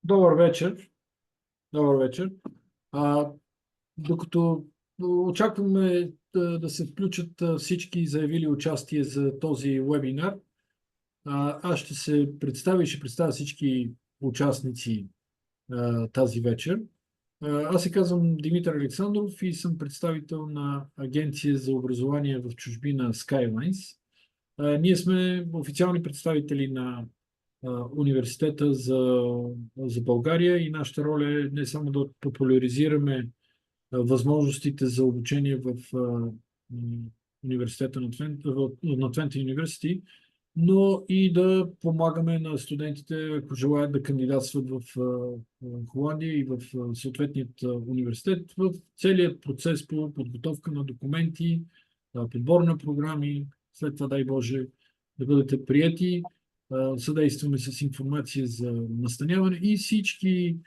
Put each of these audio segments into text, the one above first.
Добър вечер. Добър вечер. А, Докато очакваме да се включат всички заявили участие за този вебинар, аз ще се представя и ще представя всички участници тази вечер. Аз се казвам Димитър Александров и съм представител на Агенция за образование в чужбина Skylines. Ние сме официални представители на университета за България и нашата роля е не само да популяризираме възможностите за обучение в университета на Твенте, на Твенте University, но и да помагаме на студентите, ако желаят да кандидатстват в Холандия и в съответният университет, в целият процес по подготовка на документи, подбор на програми, след това, дай Боже, да бъдете приети. Съдействаме с информация за настаняване и всички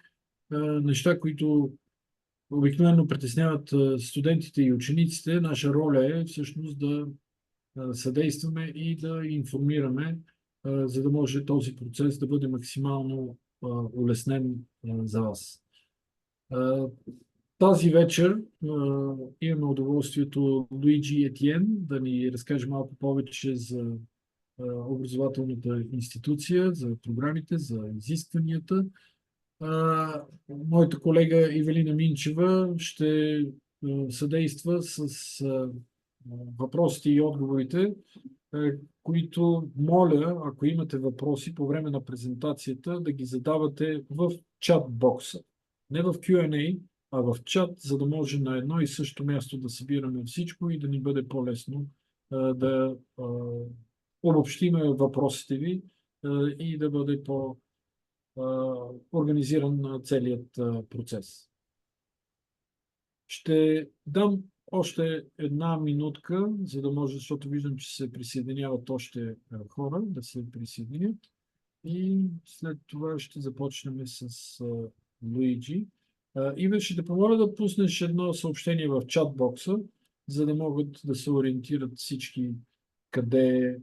неща, които обикновено притесняват студентите и учениците. Наша роля е всъщност да съдействаме и да информираме, за да може този процес да бъде максимално улеснен за вас. Тази вечер имаме удоволствието Луиджи Етиен да ни разкаже малко повече за образователната институция, за програмите, за изискванията. Моята колега Ивелина Минчева ще съдейства с въпросите и отговорите, които моля, ако имате въпроси по време на презентацията, да ги задавате в чат бокса. Не в Q&A, а в чат, за да може на едно и също място да събираме всичко и да ни бъде по-лесно да обобщиме въпросите ви и да бъде организиран целият процес. Ще дам още една минутка, за да може, защото виждам, че се присъединяват още хора, да се присъединят. И след това ще започнем с Луиджи. Иве, ще те помоля да пуснеш едно съобщение в чат-бокса, за да могат да се ориентират всички къде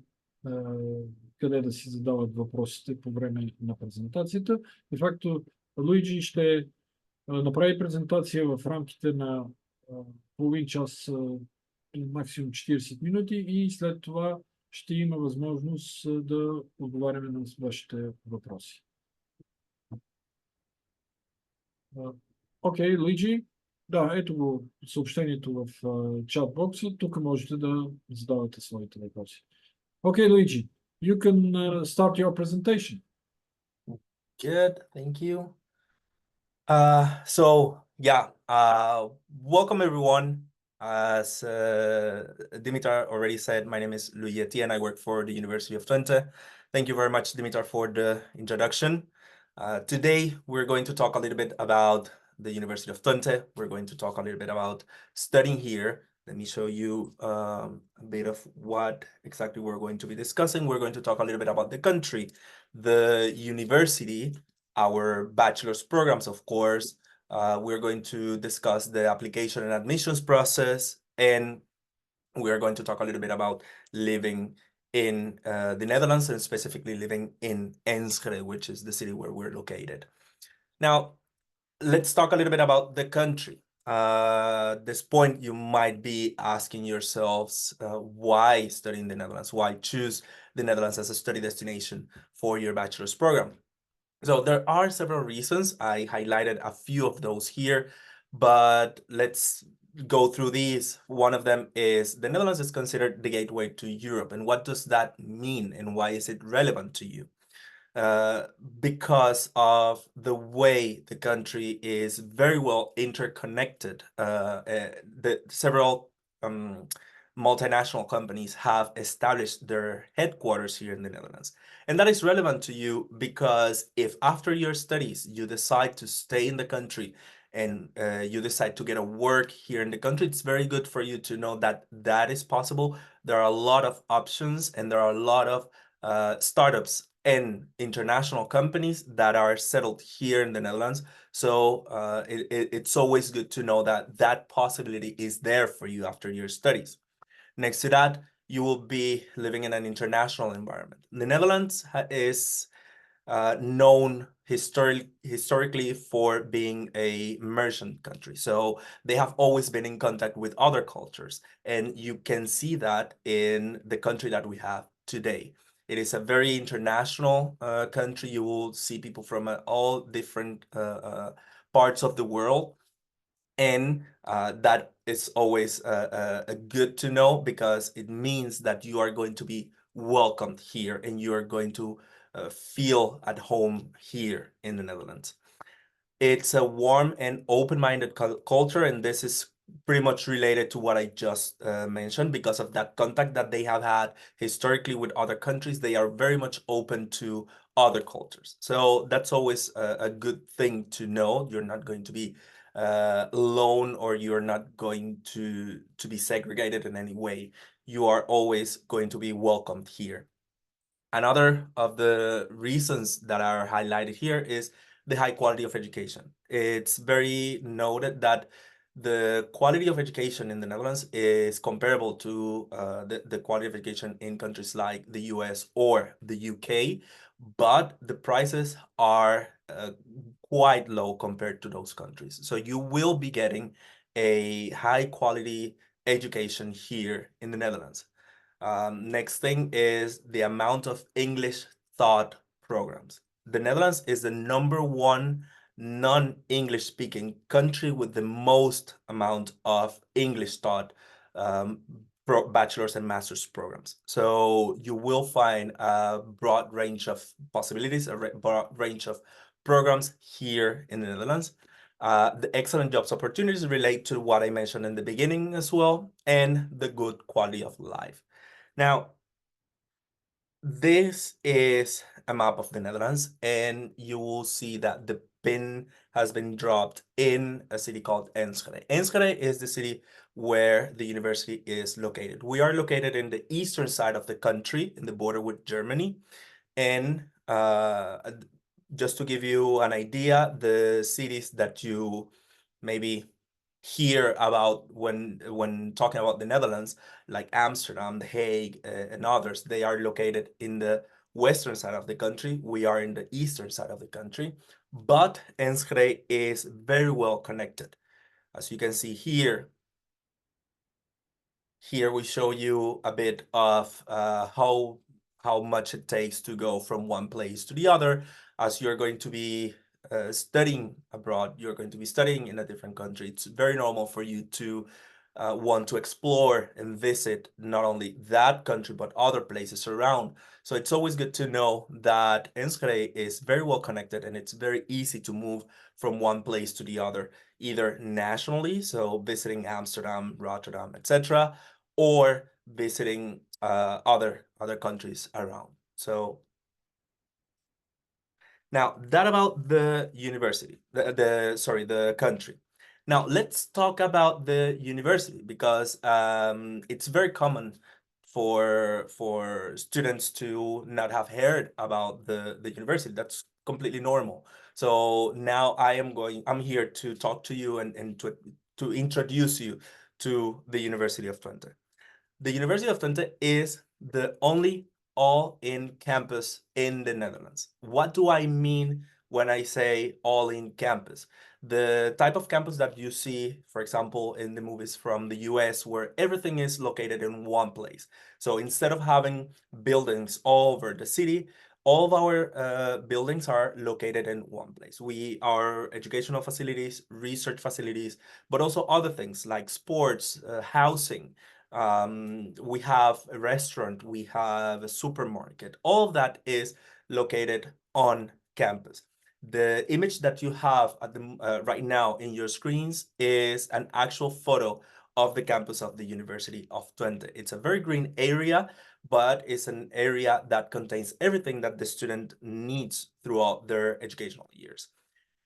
да си задават въпросите по време на презентацията. De facto, Луиджи ще направи презентация в рамките на половин час, максимум 40 минути и след това ще има възможност да отговаряме на вашите въпроси. Окей, Луиджи. Да, ето го съобщението в чат-бокса. Тук можете да задавате своите въпроси. Okay, Luigi, you can start your presentation. Good, thank you. Welcome everyone. As Dimitar already said, my name is Luigi and I work for the University of Twente. Thank you very much, Dimitar, for the introduction. Today, we're going to talk a little bit about the University of Twente. We're going to talk a little bit about studying here. Let me show you a bit of what exactly we're going to be discussing. We're going to talk a little bit about the country, the university, our bachelor's programs, of course. We're going to discuss the application and admissions process, and we're going to talk a little bit about living in the Netherlands, and specifically living in Enschede, which is the city where we're located. Now, let's talk a little bit about the country. At this point, you might be asking yourselves, why study in the Netherlands? Why choose the Netherlands as a study destination for your bachelor's program? So there are several reasons. I highlighted a few of those here, but let's go through these. One of them is the Netherlands is considered the gateway to Europe. And what does that mean? And why is it relevant to you? Because of the way the country is very well interconnected. Several multinational companies have established their headquarters here in the Netherlands. And that is relevant to you because if after your studies you decide to stay in the country and you decide to get a work here in the country, it's very good for you to know that that is possible. There are a lot of options and there are a lot of startups and international companies that are settled here in the Netherlands. So it's always good to know that that possibility is there for you after your studies. Next to that, you will be living in an international environment. The Netherlands is known historically for being a merchant country. So they have always been in contact with other cultures, and you can see that in the country that we have today. It is a very international country. You will see people from all different parts of the world. And that is always good to know, because it means that you are going to be welcomed here and you are going to feel at home here in the Netherlands. It's a warm and open-minded culture, and this is pretty much related to what I just mentioned. Because of that contact that they have had historically with other countries, they are very much open to other cultures. So that's always a good thing to know. You're not going to be alone, or you're not going to be segregated in any way. You are always going to be welcomed here. Another of the reasons that are highlighted here is the high quality of education. It's very noted that the quality of education in the Netherlands is comparable to the quality of education in countries like the US or the UK, but the prices are quite low compared to those countries. So you will be getting a high quality education here in the Netherlands. Next thing is the amount of English taught programs. The Netherlands is the #1 non-English speaking country with the most amount of English taught bachelor's and master's programs. So you will find a broad range of possibilities, a broad range of programs here in the Netherlands. The excellent jobs opportunities relate to what I mentioned in the beginning as well, and the good quality of life. Now, this is a map of the Netherlands, and you will see that the pin has been dropped in a city called Enschede. Enschede is the city where the university is located. We are located in the eastern side of the country, in the border with Germany. And just to give you an idea, the cities that you maybe hear about when talking about the Netherlands, like Amsterdam, The Hague, and others, they are located in the western side of the country. We are in the eastern side of the country, but Enschede is very well connected. As you can see here, we show you a bit of how much it takes to go from one place to the other. As you're going to be studying abroad, you're going to be studying in a different country, it's very normal for you to want to explore and visit not only that country, but other places around. So it's always good to know that Enschede is very well connected, and it's very easy to move from one place to the other, either nationally, so visiting Amsterdam, Rotterdam, etc., or visiting other countries around. So now that about the university, the country. Now let's talk about the university, because it's very common for students to not have heard about the university. That's completely normal. So now I'm here to talk to you and to introduce you to the University of Twente. The University of Twente is the only all-in campus in the Netherlands. What do I mean when I say all-in campus? The type of campus that you see, for example, in the movies from the US, where everything is located in one place. So instead of having buildings all over the city, all of our buildings are located in one place. Our educational facilities, research facilities, but also other things like sports, housing. We have a restaurant, we have a supermarket. All of that is located on campus. The image that you have at the right now in your screens is an actual photo of the campus of the University of Twente. It's a very green area, but it's an area that contains everything that the student needs throughout their educational years.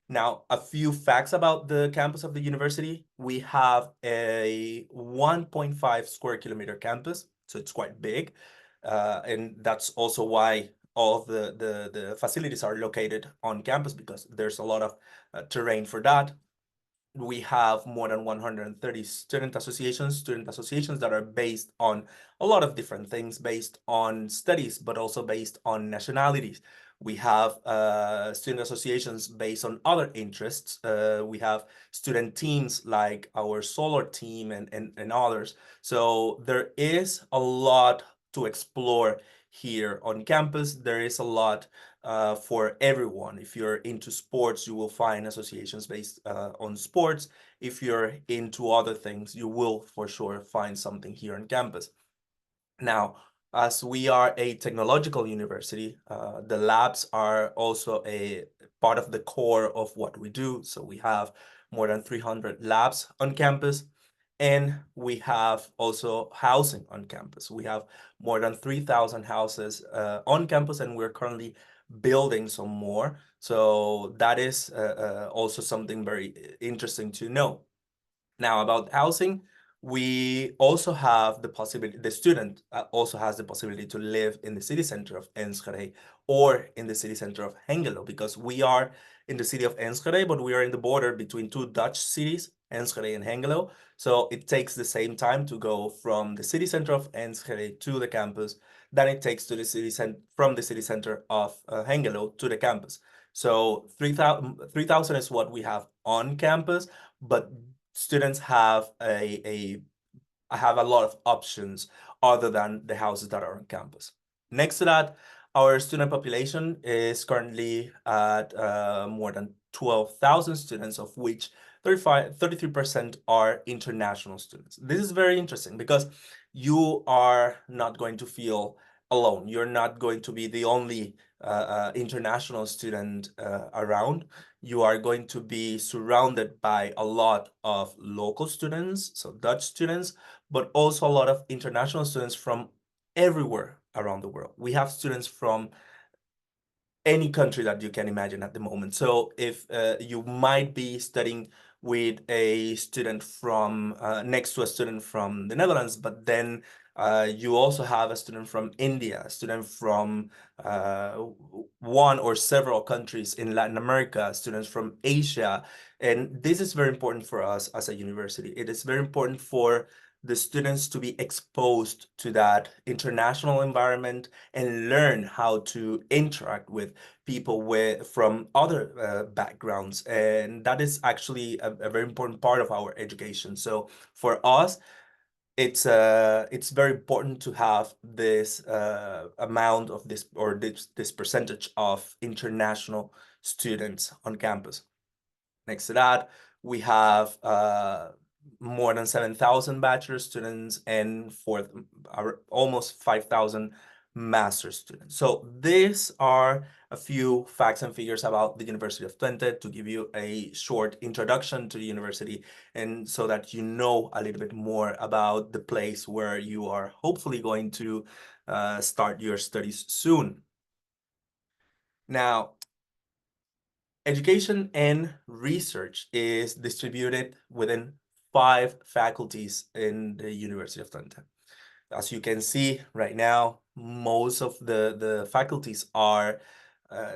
Now, a few facts about the campus of the university. We have a 1.5 square kilometer campus, so it's quite big. And that's also why all of the facilities are located on campus, because there's a lot of terrain for that. We have more than 130 student associations that are based on a lot of different things, based on studies, but also based on nationalities. We have student associations based on other interests. We have student teams like our solar team and others. So there is a lot to explore here on campus. There is a lot for everyone. If you're into sports, you will find associations based on sports. If you're into other things, you will for sure find something here on campus. Now, as we are a technological university, the labs are also a part of the core of what we do. So we have more than 300 labs on campus, and we have also housing on campus. We have more than 3,000 houses on campus, and we're currently building some more. So that is also something very interesting to know. Now, about housing, we also have the possibility, the student also has the possibility to live in the city center of Enschede or in the city center of Hengelo, because we are in the city of Enschede, but we are in the border between two Dutch cities, Enschede and Hengelo. So it takes the same time to go from the city center of Enschede to the campus than it takes to the city from the city center of Hengelo to the campus. So 3,000 is what we have on campus, but students have a lot of options other than the houses that are on campus. Next to that, our student population is currently at more than 12,000 students, of which 33% are international students. This is very interesting because you are not going to feel alone. You're not going to be the only international student around. You are going to be surrounded by a lot of local students, so Dutch students, but also a lot of international students from everywhere around the world. We have students from any country that you can imagine at the moment. So if you might be studying with a student from next to a student from the Netherlands, but then you also have a student from India, a student from one or several countries in Latin America, students from Asia. And this is very important for us as a university. It is very important for the students to be exposed to that international environment and learn how to interact with people from other backgrounds. And that is actually a very important part of our education. So for us, it's very important to have this amount of this, or this percentage of international students on campus. Next to that, we have more than 7,000 bachelor students and almost 5,000 master students. So these are a few facts and figures about the University of Twente to give you a short introduction to the university, and so that you know a little bit more about the place where you are hopefully going to start your studies soon. Now, education and research is distributed within 5 faculties in the University of Twente. As you can see right now, most of the faculties are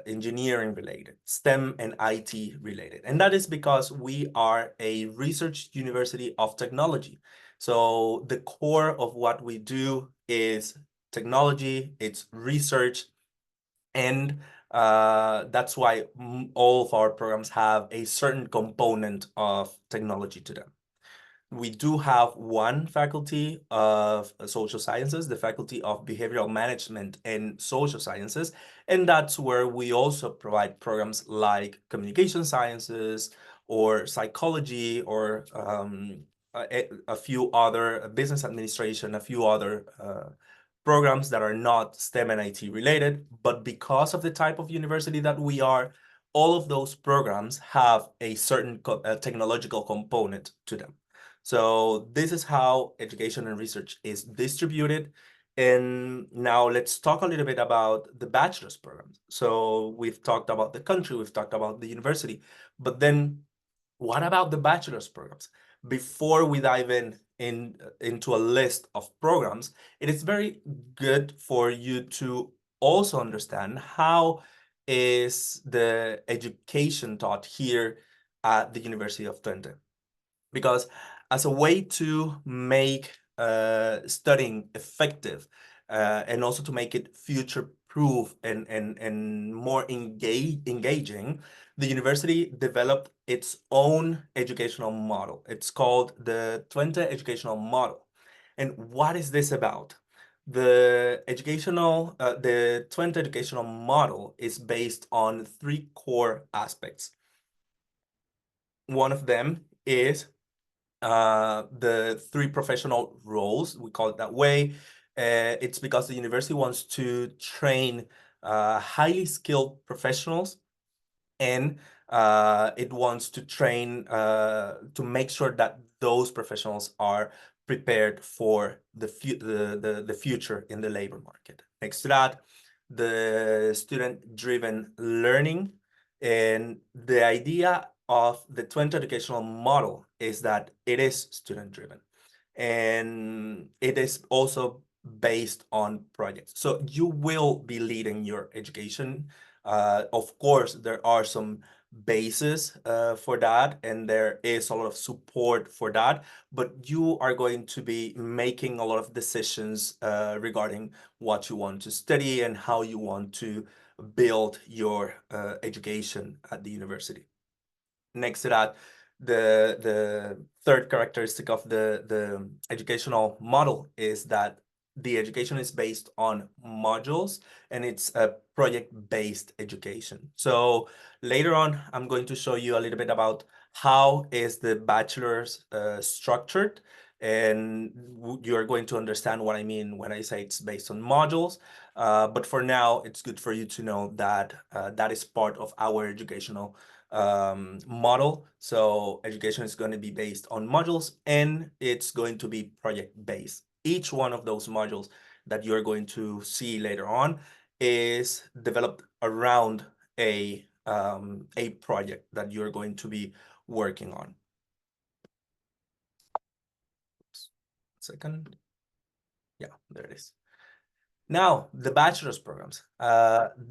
engineering related, STEM and IT related. And that is because we are a research university of technology. So the core of what we do is technology, it's research, and that's why all of our programs have a certain component of technology to them. We do have one faculty of social sciences, the faculty of behavioral management and social sciences, and that's where we also provide programs like communication sciences or psychology, or a few other business administration, a few other programs that are not STEM and IT related. But because of the type of university that we are, all of those programs have a certain technological component to them. So this is how education and research is distributed. And now let's talk a little bit about the bachelor's programs. So we've talked about the country, we've talked about the university, but then what about the bachelor's programs? Before we dive into a list of programs, it is very good for you to also understand how is the education taught here at the University of Twente. Because as a way to make studying effective and also to make it future-proof, improve and more engaging, the university developed its own educational model. It's called the Twente educational model. And what is this about? The Twente educational model is based on 3 core aspects. One of them is the 3 professional roles, we call it that way. It's because the university wants to train highly skilled professionals, and it wants to train to make sure that those professionals are prepared for the future in the labor market. Next to that, the student-driven learning. And the idea of the Twente educational model is that it is student-driven, and it is also based on projects. So you will be leading your education. Of course, there are some basis for that, and there is a lot of support for that, but you are going to be making a lot of decisions regarding what you want to study and how you want to build your education at the university. Next to that, the third characteristic of the educational model is that the education is based on modules, and it's a project-based education. So later on, I'm going to show you a little bit about how is the bachelor's structured, and you're going to understand what I mean when I say it's based on modules. But for now, it's good for you to know that that is part of our educational model. So education is going to be based on modules, and it's going to be project-based. Each one of those modules that you're going to see later on is developed around a project that you're going to be working on. Oops. Second. Yeah, there it is. Now, the bachelor's programs.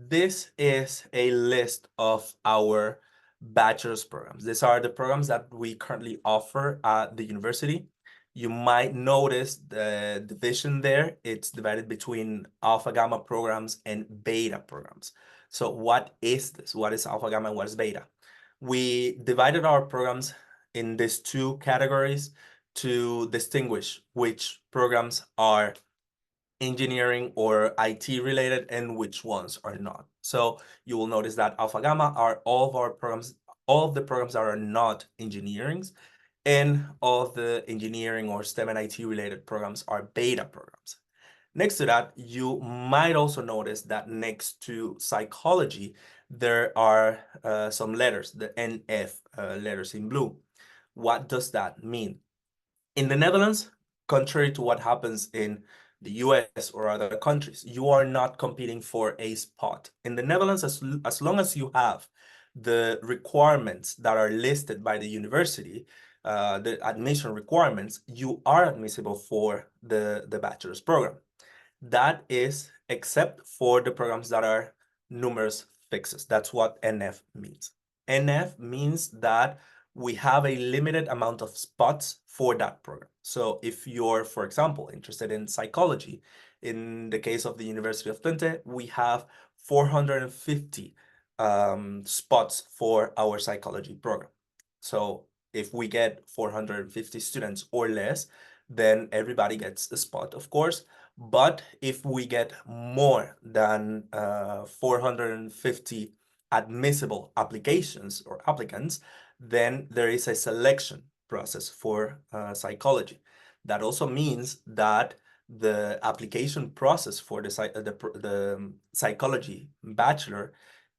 This is a list of our bachelor's programs. These are the programs that we currently offer at the university. You might notice the division there. It's divided between alpha gamma programs and beta programs. So what is this? What is alpha gamma and what is beta? We divided our programs in these 2 categories to distinguish which programs are engineering or IT related and which ones are not. So you will notice that alpha gamma are all of our programs, all of the programs that are not engineering, and all of the engineering or STEM and IT related programs are beta programs. Next to that, you might also notice that next to psychology, there are some letters, the NF letters in blue. What does that mean? In the Netherlands, contrary to what happens in the US or other countries, you are not competing for a spot. In the Netherlands, as long as you have the requirements that are listed by the university, the admission requirements, you are admissible for the bachelor's program. That is except for the programs that are numerous fixes. That's what NF means. NF means that we have a limited amount of spots for that program. So if you're, for example, interested in psychology, in the case of the University of Twente, we have 450 spots for our psychology program. So if we get 450 students or less, then everybody gets a spot, of course. But if we get more than 450 admissible applications or applicants, then there is a selection process for psychology. That also means that the application process for the psychology bachelor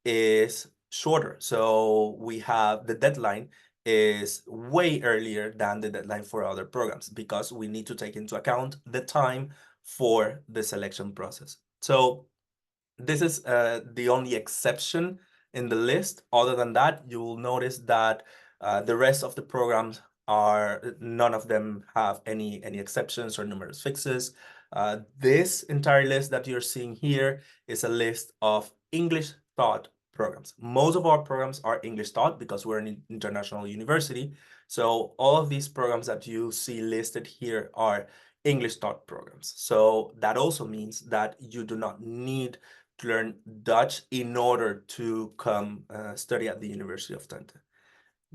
is shorter. So we have the deadline is way earlier than the deadline for other programs because we need to take into account the time for the selection process. So this is the only exception in the list. Other than that, you will notice that the rest of the programs none of them have any exceptions or numerous fixes. This entire list that you're seeing here is a list of English taught programs. Most of our programs are English taught because we're an international university. So all of these programs that you see listed here are English taught programs. So that also means that you do not need to learn Dutch in order to come study at the University of Twente.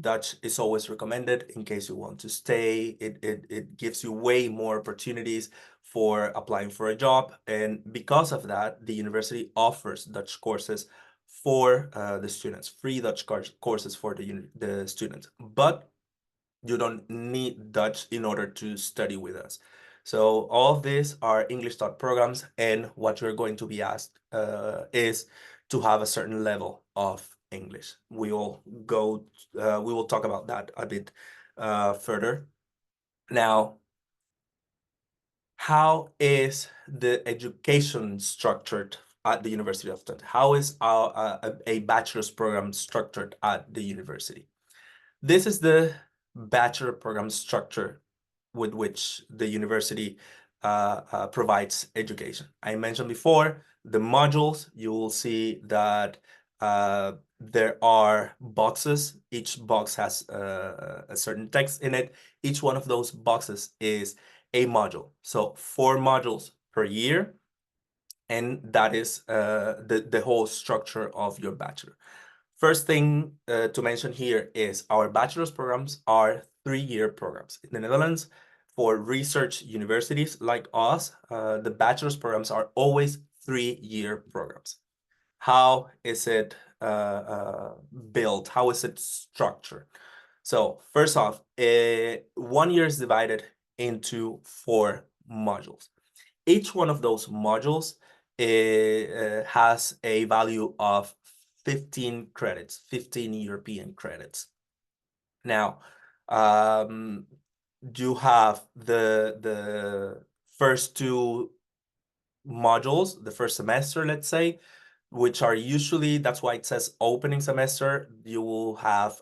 Dutch is always recommended in case you want to stay. It gives you way more opportunities for applying for a job. And because of that, the university offers Dutch courses for the students, free Dutch courses for the students. But you don't need Dutch in order to study with us. So all of these are English taught programs, and what you're going to be asked is to have a certain level of English. We will talk about that a bit further. Now, how is the education structured at the University of Twente? How is a bachelor's program structured at the university? This is the bachelor program structure with which the university provides education. I mentioned before the modules. You will see that there are boxes. Each box has a certain text in it. Each one of those boxes is a module. So 4 modules per year, and that is the whole structure of your bachelor. First thing to mention here is our bachelor's programs are 3-year programs. In the Netherlands, for research universities like us, the bachelor's programs are always 3-year programs. How is it built? How is it structured? So first off, 1 year is divided into 4 modules. Each one of those modules has a value of 15 credits, 15 European credits. Now, you have the first 2 modules, the first semester, let's say, which are usually, that's why it says opening semester. You will have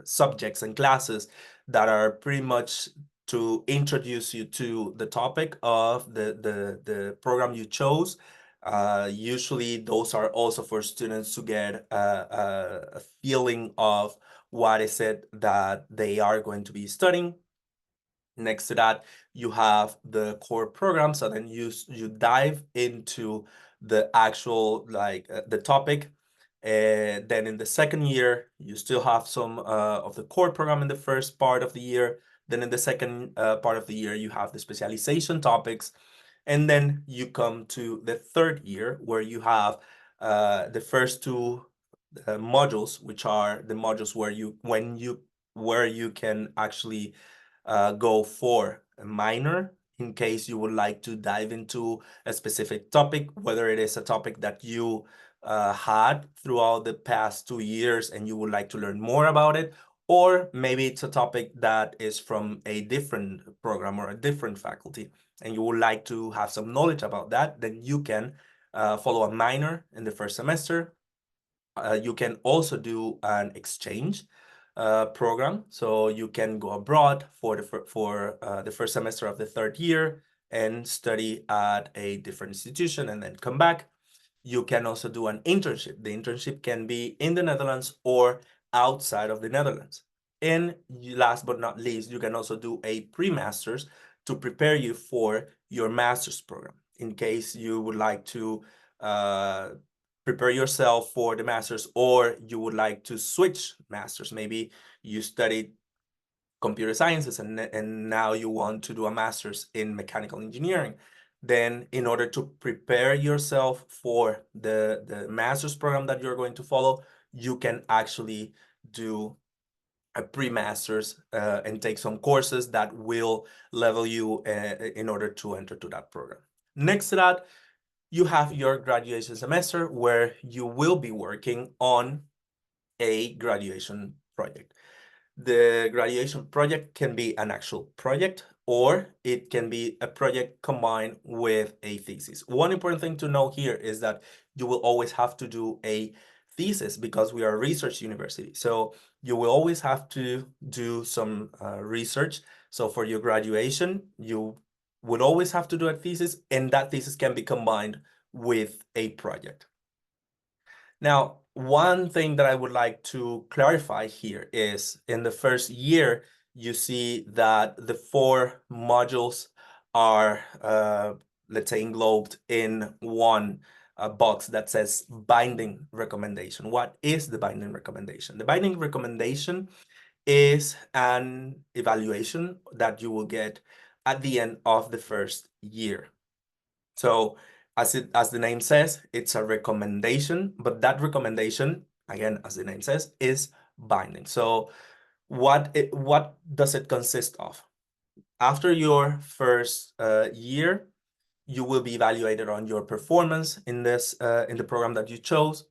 subjects and classes that are pretty much to introduce you to the topic of the program you chose. Usually those are also for students to get a feeling of what is it that they are going to be studying. Next to that, you have the core program. So then you dive into the actual, the topic. Then in the second year, you still have some of the core program in the first part of the year. Then in the second part of the year, you have the specialization topics. And then you come to the third year, where you have the first 2 modules, which are the modules where you can actually go for a minor in case you would like to dive into a specific topic, whether it is a topic that you had throughout the past 2 years and you would like to learn more about it, or maybe it's a topic that is from a different program or a different faculty and you would like to have some knowledge about that. Then you can follow a minor in the first semester. You can also do an exchange program, so you can go abroad for the first semester of the third year and study at a different institution and then come back. You can also do an internship. The internship can be in the Netherlands or outside of the Netherlands. And last but not least, you can also do a pre-master's to prepare you for your master's program in case you would like to prepare yourself for the master's, or you would like to switch masters. Maybe you studied computer sciences and now you want to do a master's in mechanical engineering. Then in order to prepare yourself for the master's program that you're going to follow, you can actually do a pre-master's and take some courses that will level you in order to enter to that program. Next to that, you have your graduation semester, where you will be working on a graduation project. The graduation project can be an actual project, or it can be a project combined with a thesis. One important thing to know here is that you will always have to do a thesis because we are a research university. So you will always have to do some research. So for your graduation, you would always have to do a thesis, and that thesis can be combined with a project. Now, one thing that I would like to clarify here is in the first year, you see that the 4 modules are, let's say, englobed in one a box that says binding recommendation. What is the binding recommendation? The binding recommendation is an evaluation that you will get at the end of the first year. So as the name says, it's a recommendation, but that recommendation, again, as the name says, is binding. So what does it consist of? After your first year, you will be evaluated on your performance in the program that you chose.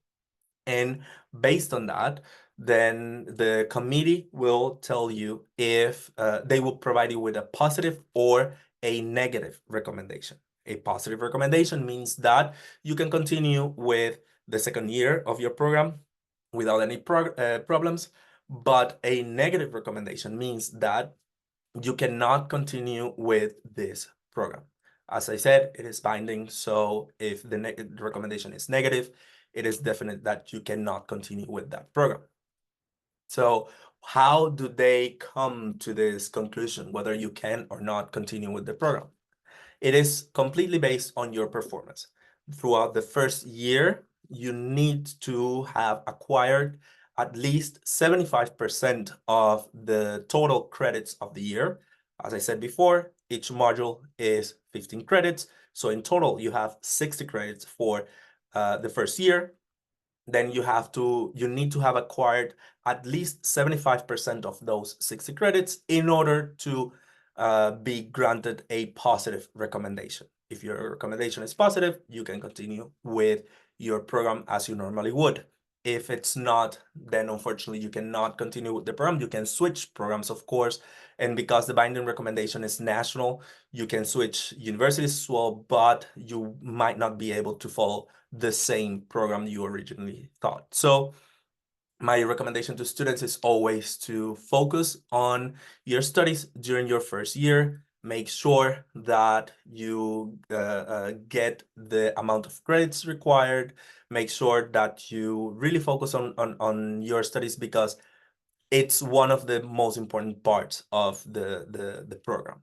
And based on that, then the committee will tell you if they will provide you with a positive or a negative recommendation. A positive recommendation means that you can continue with the second year of your program without any problems, but a negative recommendation means that you cannot continue with this program. As I said, it is binding, so if the recommendation is negative, it is definite that you cannot continue with that program. So how do they come to this conclusion, whether you can or not continue with the program? It is completely based on your performance. Throughout the first year, you need to have acquired at least 75% of the total credits of the year. As I said before, each module is 15 credits. So in total, you have 60 credits for the first year. Then you need to have acquired at least 75% of those 60 credits in order to be granted a positive recommendation. If your recommendation is positive, you can continue with your program as you normally would. If it's not, then unfortunately you cannot continue with the program. You can switch programs, of course, and because the binding recommendation is national, you can switch universities as well, but you might not be able to follow the same program you originally thought. So my recommendation to students is always to focus on your studies during your first year. Make sure that you get the amount of credits required. Make sure that you really focus on your studies, because it's one of the most important parts of the program.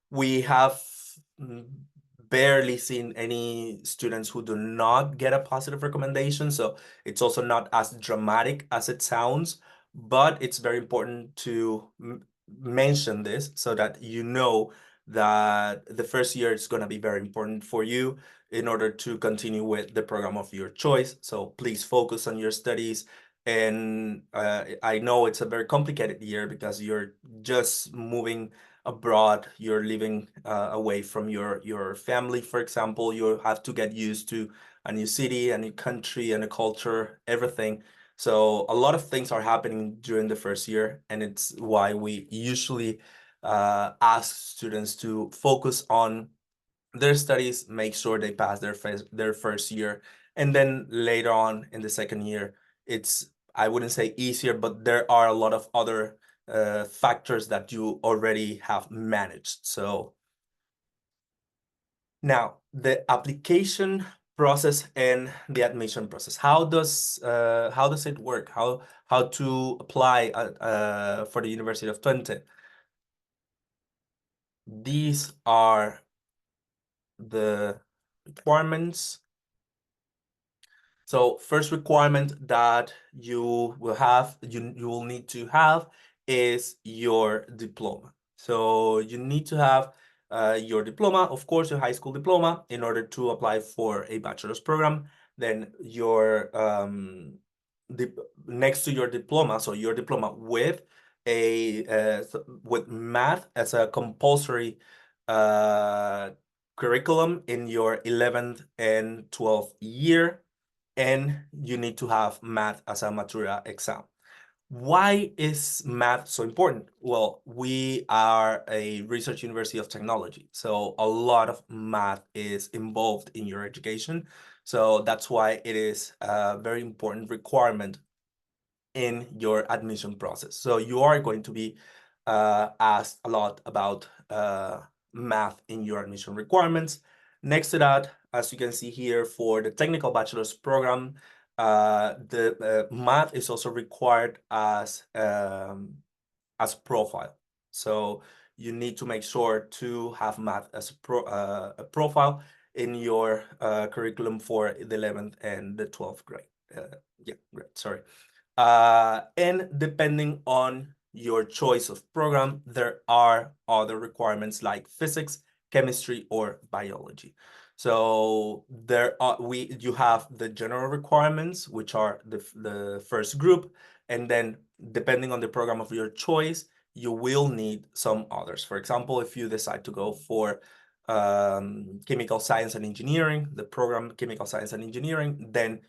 We have barely seen any students who do not get a positive recommendation, so it's also not as dramatic as it sounds, but it's very important to mention this so that you know that the first year is going to be very important for you in order to continue with the program of your choice. So please focus on your studies. And I know it's a very complicated year because you're just moving abroad, you're living away from your family, for example. You have to get used to a new city, a new country, and a culture, everything. So a lot of things are happening during the first year, and it's why we usually ask students to focus on their studies, make sure they pass their first year, and then later on in the second year, it's, I wouldn't say easier, but there are a lot of other factors that you already have managed. So now the application process and the admission process. How does it work? How to apply for the University of Twente? These are the requirements. So first requirement that you will need to have is your diploma. So you need to have your diploma, of course, your high school diploma, in order to apply for a bachelor's program. Then your next to your diploma, so your diploma with with math as a compulsory curriculum in your 11th and 12th year, and you need to have math as a matura exam. Why is math so important? Well, we are a research university of technology, so a lot of math is involved in your education. So that's why it is a very important requirement in your admission process. So you are going to be asked a lot about math in your admission requirements. Next to that, as you can see here, for the technical bachelor's program, the math is also required as profile. So you need to make sure to have math as a profile. in your curriculum for the 11th and the 12th grade. Sorry. And depending on your choice of program, there are other requirements like physics, chemistry, or biology. So you have the general requirements, which are the first group, and then depending on the program of your choice, you will need some others. For example, if you decide to go for chemical science and engineering, the program chemical science and engineering, then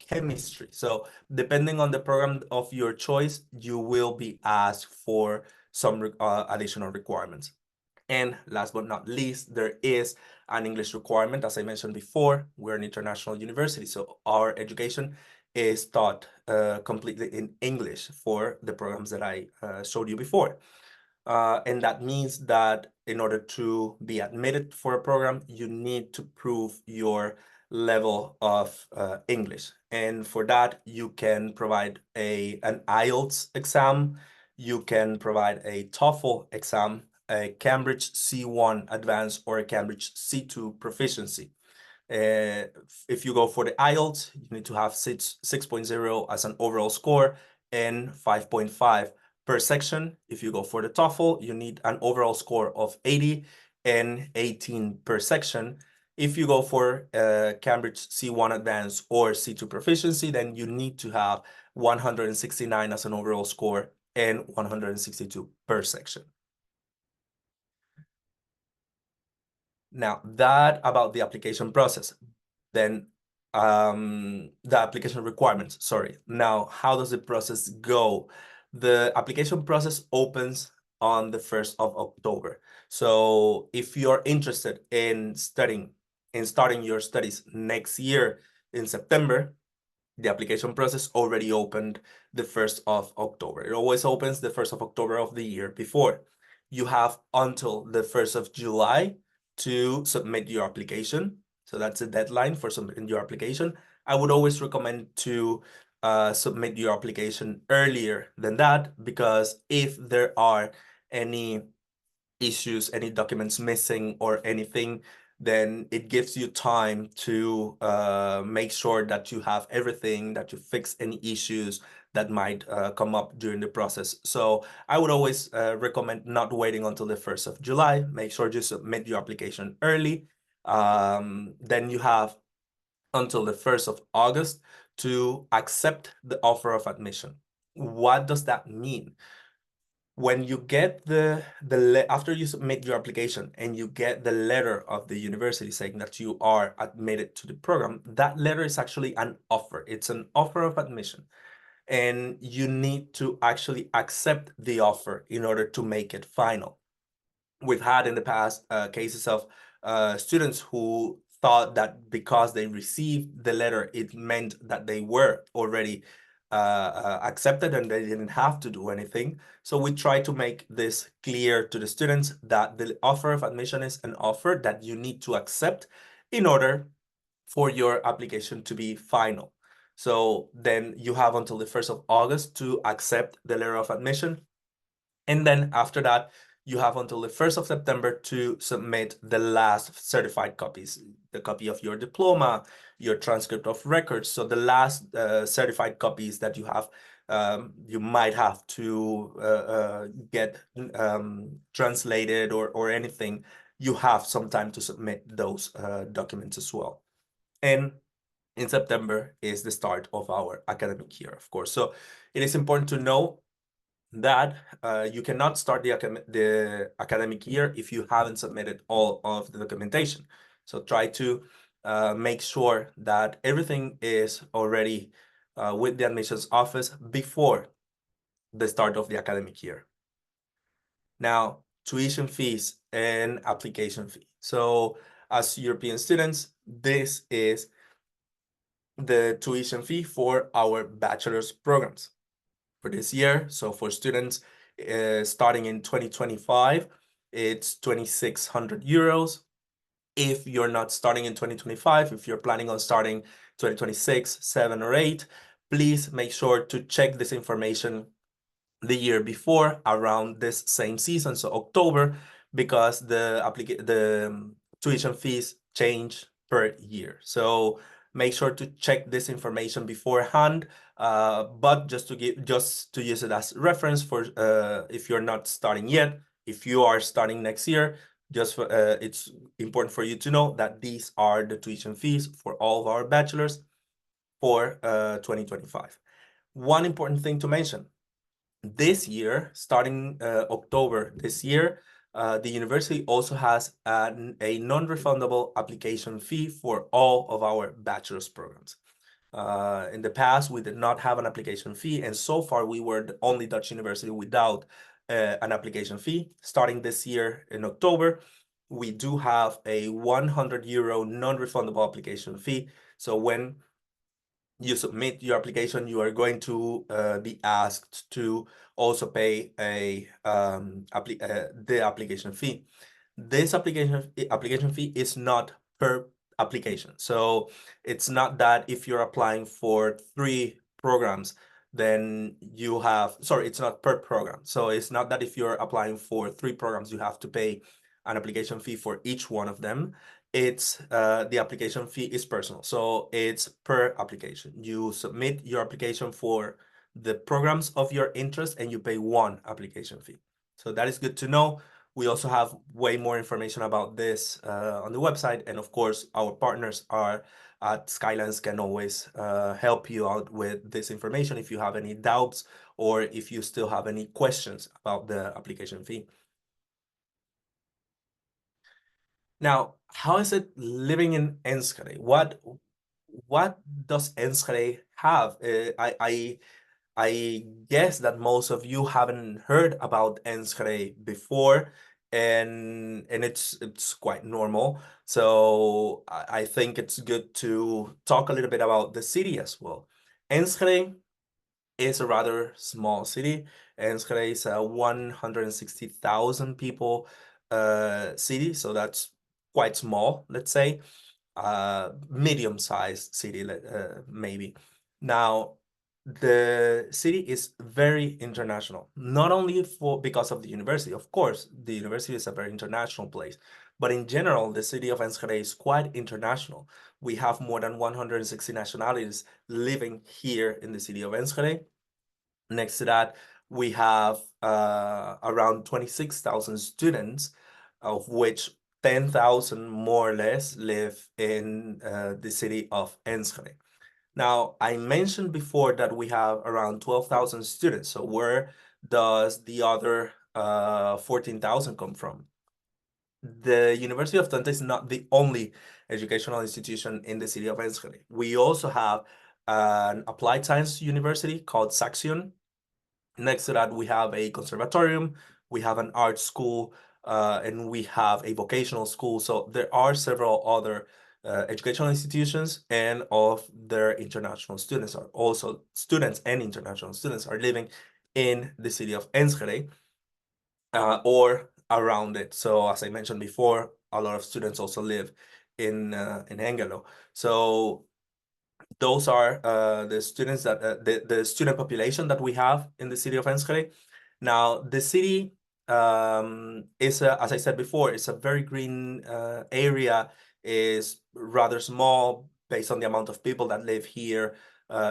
chemistry. So depending on the program of your choice, you will be asked for some additional requirements. And last but not least, there is an English requirement. As I mentioned before, we're an international university, so our education is taught completely in English for the programs that I showed you before. And that means that in order to be admitted for a program, you need to prove your level of English. And for that, you can provide an IELTS exam, you can provide a TOEFL exam, a Cambridge C1 Advanced, or a Cambridge C2 Proficiency. If you go for the IELTS, you need to have 6.0 as an overall score and 5.5 per section. If you go for the TOEFL, you need an overall score of 80 and 18 per section. If you go for Cambridge C1 Advanced or C2 Proficiency, then you need to have 169 as an overall score and 162 per section. Now, that about the application process. Then the application requirements, sorry. Now, how does the process go? The application process opens on the 1st of October. So if you're interested in starting your studies next year in September, the application process already opened the 1st of October. It always opens the 1st of October of the year before. You have until the 1st of July to submit your application. So that's a deadline for submitting your application. I would always recommend to submit your application earlier than that, because if there are any issues, any documents missing or anything, then it gives you time to make sure that you have everything, that you fix any issues that might come up during the process. So I would always recommend not waiting until the 1st of July. Make sure you submit your application early. Then you have until the 1st of August to accept the offer of admission. What does that mean? When you get after you submit your application and you get the letter of the university saying that you are admitted to the program, that letter is actually an offer. It's an offer of admission. And you need to actually accept the offer in order to make it final. We've had in the past cases of students who thought that because they received the letter, it meant that they were already accepted and they didn't have to do anything. So we try to make this clear to the students that the offer of admission is an offer that you need to accept in order for your application to be final. So then you have until the 1st of August to accept the letter of admission. And then after that, you have until the 1st of September to submit the last certified copies, the copy of your diploma, your transcript of records. So the last certified copies that you have, you might have to get translated or anything. You have some time to submit those documents as well. And in September is the start of our academic year, of course. So it is important to know that you cannot start the academic year if you haven't submitted all of the documentation. So try to make sure that everything is already with the admissions office before the start of the academic year. Now, tuition fees and application fee. So as European students, this is the tuition fee for our bachelor's programs for this year. So for students starting in 2025, it's 2,600 euros. If you're not starting in 2025, if you're planning on starting 2026, 7 or 8, please make sure to check this information the year before around this same season, so October, because the tuition fees change per year. So make sure to check this information beforehand, but just to use it as reference for if you're not starting yet. If you are starting next year, it's important for you to know that these are the tuition fees for all of our bachelors for 2025. One important thing to mention: this year, starting October this year, the university also has a non-refundable application fee for all of our bachelor's programs. In the past, we did not have an application fee, and so far we were the only Dutch university without an application fee. Starting this year in October, we do have a 100 euro non-refundable application fee. So when you submit your application, you are going to be asked to also pay the application fee. This application fee is not per application. So it's not that if you're applying for 3 programs, then you have, sorry, it's not per program. So it's not that if you're applying for 3 programs, you have to pay an application fee for each one of them. It's the application fee is personal. So it's per application. You submit your application for the programs of your interest and you pay 1 application fee. So that is good to know. We also have way more information about this on the website. And of course, our partners are at Skylines can always help you out with this information if you have any doubts or if you still have any questions about the application fee. Now, how is it living in Enschede? What does Enschede have? I guess that most of you haven't heard about Enschede before, and it's quite normal. So I think it's good to talk a little bit about the city as well. Enschede is a rather small city. Enschede is a 160,000 people city, so that's quite small, let's say. Medium-sized city, maybe. Now, the city is very international, not only because of the university. Of course, the university is a very international place, but in general, the city of Enschede is quite international. We have more than 160 nationalities living here in the city of Enschede. Next to that, we have around 26,000 students, of which 10,000 more or less live in the city of Enschede. Now, I mentioned before that we have around 12,000 students. So where does the other 14,000 come from? The University of Twente is not the only educational institution in the city of Enschede. We also have an applied science university called Saxion. Next to that, we have a conservatorium, we have an art school, and we have a vocational school. So there are several other educational institutions, and all of their international students are also students, and international students are living in the city of Enschede or around it. So as I mentioned before, a lot of students also live in Hengelo. So those are the students that the student population that we have in the city of Enschede. Now, the city is, as I said before, it's a very green area, is rather small based on the amount of people that live here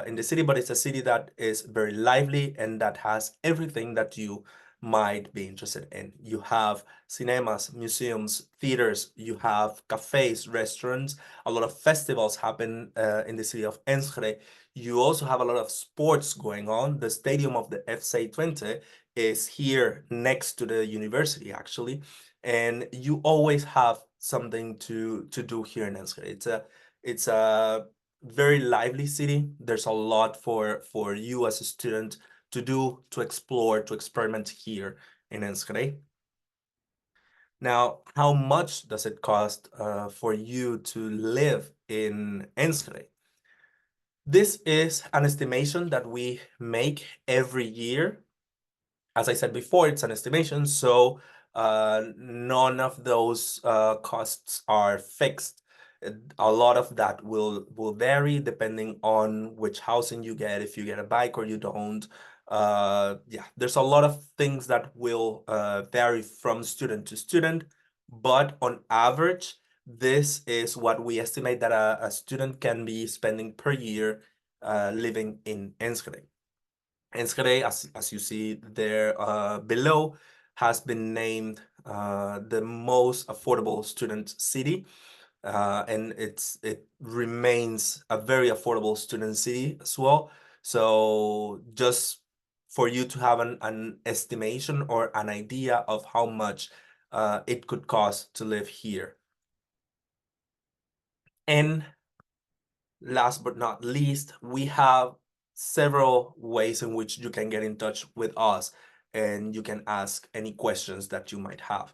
in the city, but it's a city that is very lively and that has everything that you might be interested in. You have cinemas, museums, theaters, you have cafes, restaurants, a lot of festivals happen in the city of Enschede. You also have a lot of sports going on. The stadium of the FC Twente is here next to the university, actually, and you always have something to do here in Enschede. It's a very lively city. There's a lot for you as a student to do, to explore, to experiment here in Enschede. Now, how much does it cost for you to live in Enschede? This is an estimation that we make every year. As I said before, it's an estimation, so none of those costs are fixed. A lot of that will vary depending on which housing you get, if you get a bike or you don't. Yeah, there's a lot of things that will vary from student to student, but on average, this is what we estimate that a student can be spending per year living in Enschede. Enschede, as you see there below, has been named the most affordable student city, and it remains a very affordable student city as well. So just for you to have an estimation or an idea of how much it could cost to live here. And last but not least, we have several ways in which you can get in touch with us and you can ask any questions that you might have.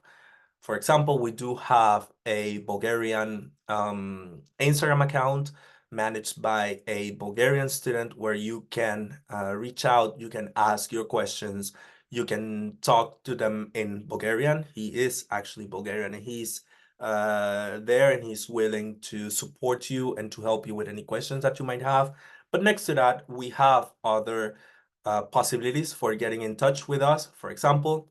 For example, we do have a Bulgarian Instagram account managed by a Bulgarian student where you can reach out, you can ask your questions, you can talk to them in Bulgarian. He is actually Bulgarian and he's there and he's willing to support you and to help you with any questions that you might have. But next to that, we have other possibilities for getting in touch with us. For example,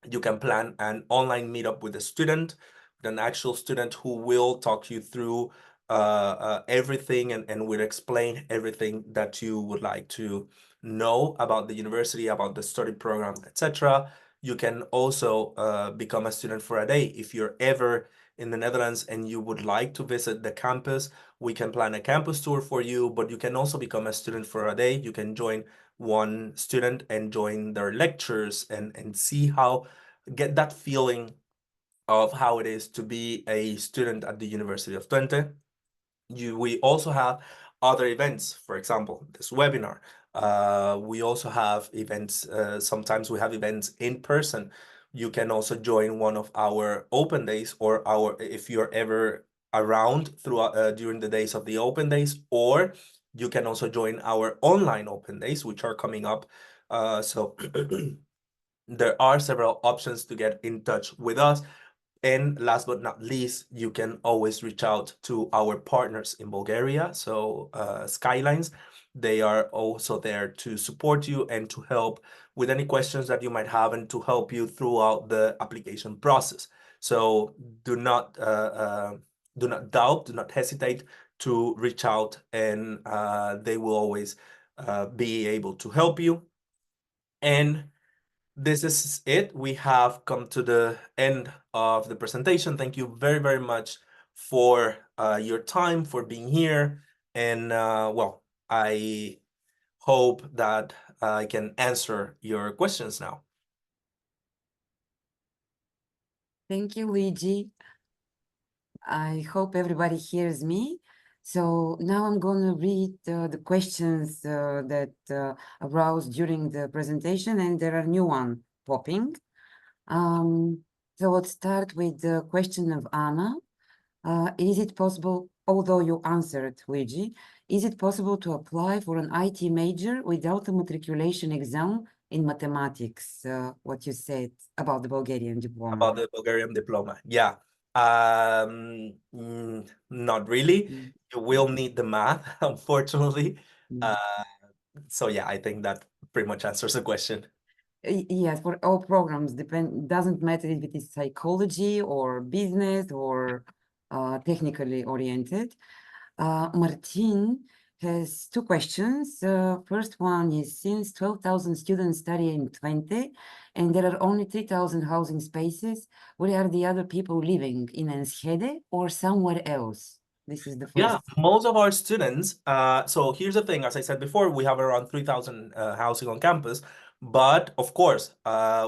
you can plan an online meetup with a student, with an actual student who will talk you through everything and will explain everything that you would like to know about the university, about the study program, etc. You can also become a student for a day. If you're ever in the Netherlands and you would like to visit the campus, we can plan a campus tour for you, but you can also become a student for a day. You can join one student and join their lectures and see how, get that feeling of how it is to be a student at the University of Twente. We also have other events, for example, this webinar. We also have events, sometimes we have events in person. You can also join one of our open days or if you're ever around throughout during the days of the open days, or you can also join our online open days, which are coming up. So there are several options to get in touch with us. And last but not least, you can always reach out to our partners in Bulgaria. So Skylines, they are also there to support you and to help with any questions that you might have and to help you throughout the application process. So do not doubt, do not hesitate to reach out, and they will always be able to help you. And this is it. We have come to the end of the presentation. Thank you very, very much for your time, for being here. And well, I hope that I can answer your questions now. Thank you, Luigi. I hope everybody hears me. So now I'm going to read the questions that arose during the presentation, and there are new ones popping. So let's start with the question of Anna. Is it possible, although you answered, Luigi, is it possible to apply for an IT major without a matriculation exam in mathematics? What you said about the Bulgarian diploma. About the Bulgarian diploma, yeah. Not really. You will need the math, unfortunately. So yeah, I think that pretty much answers the question. Yes, for all programs, doesn't matter if it is psychology or business or technically oriented. Martin has two questions. First one is, since 12,000 students study in Twente and there are only 3,000 housing spaces, where are the other people living, in Enschede or somewhere else? This is the first. Yeah, most of our students, so here's the thing, as I said before, we have around 3,000 housing on campus, but of course,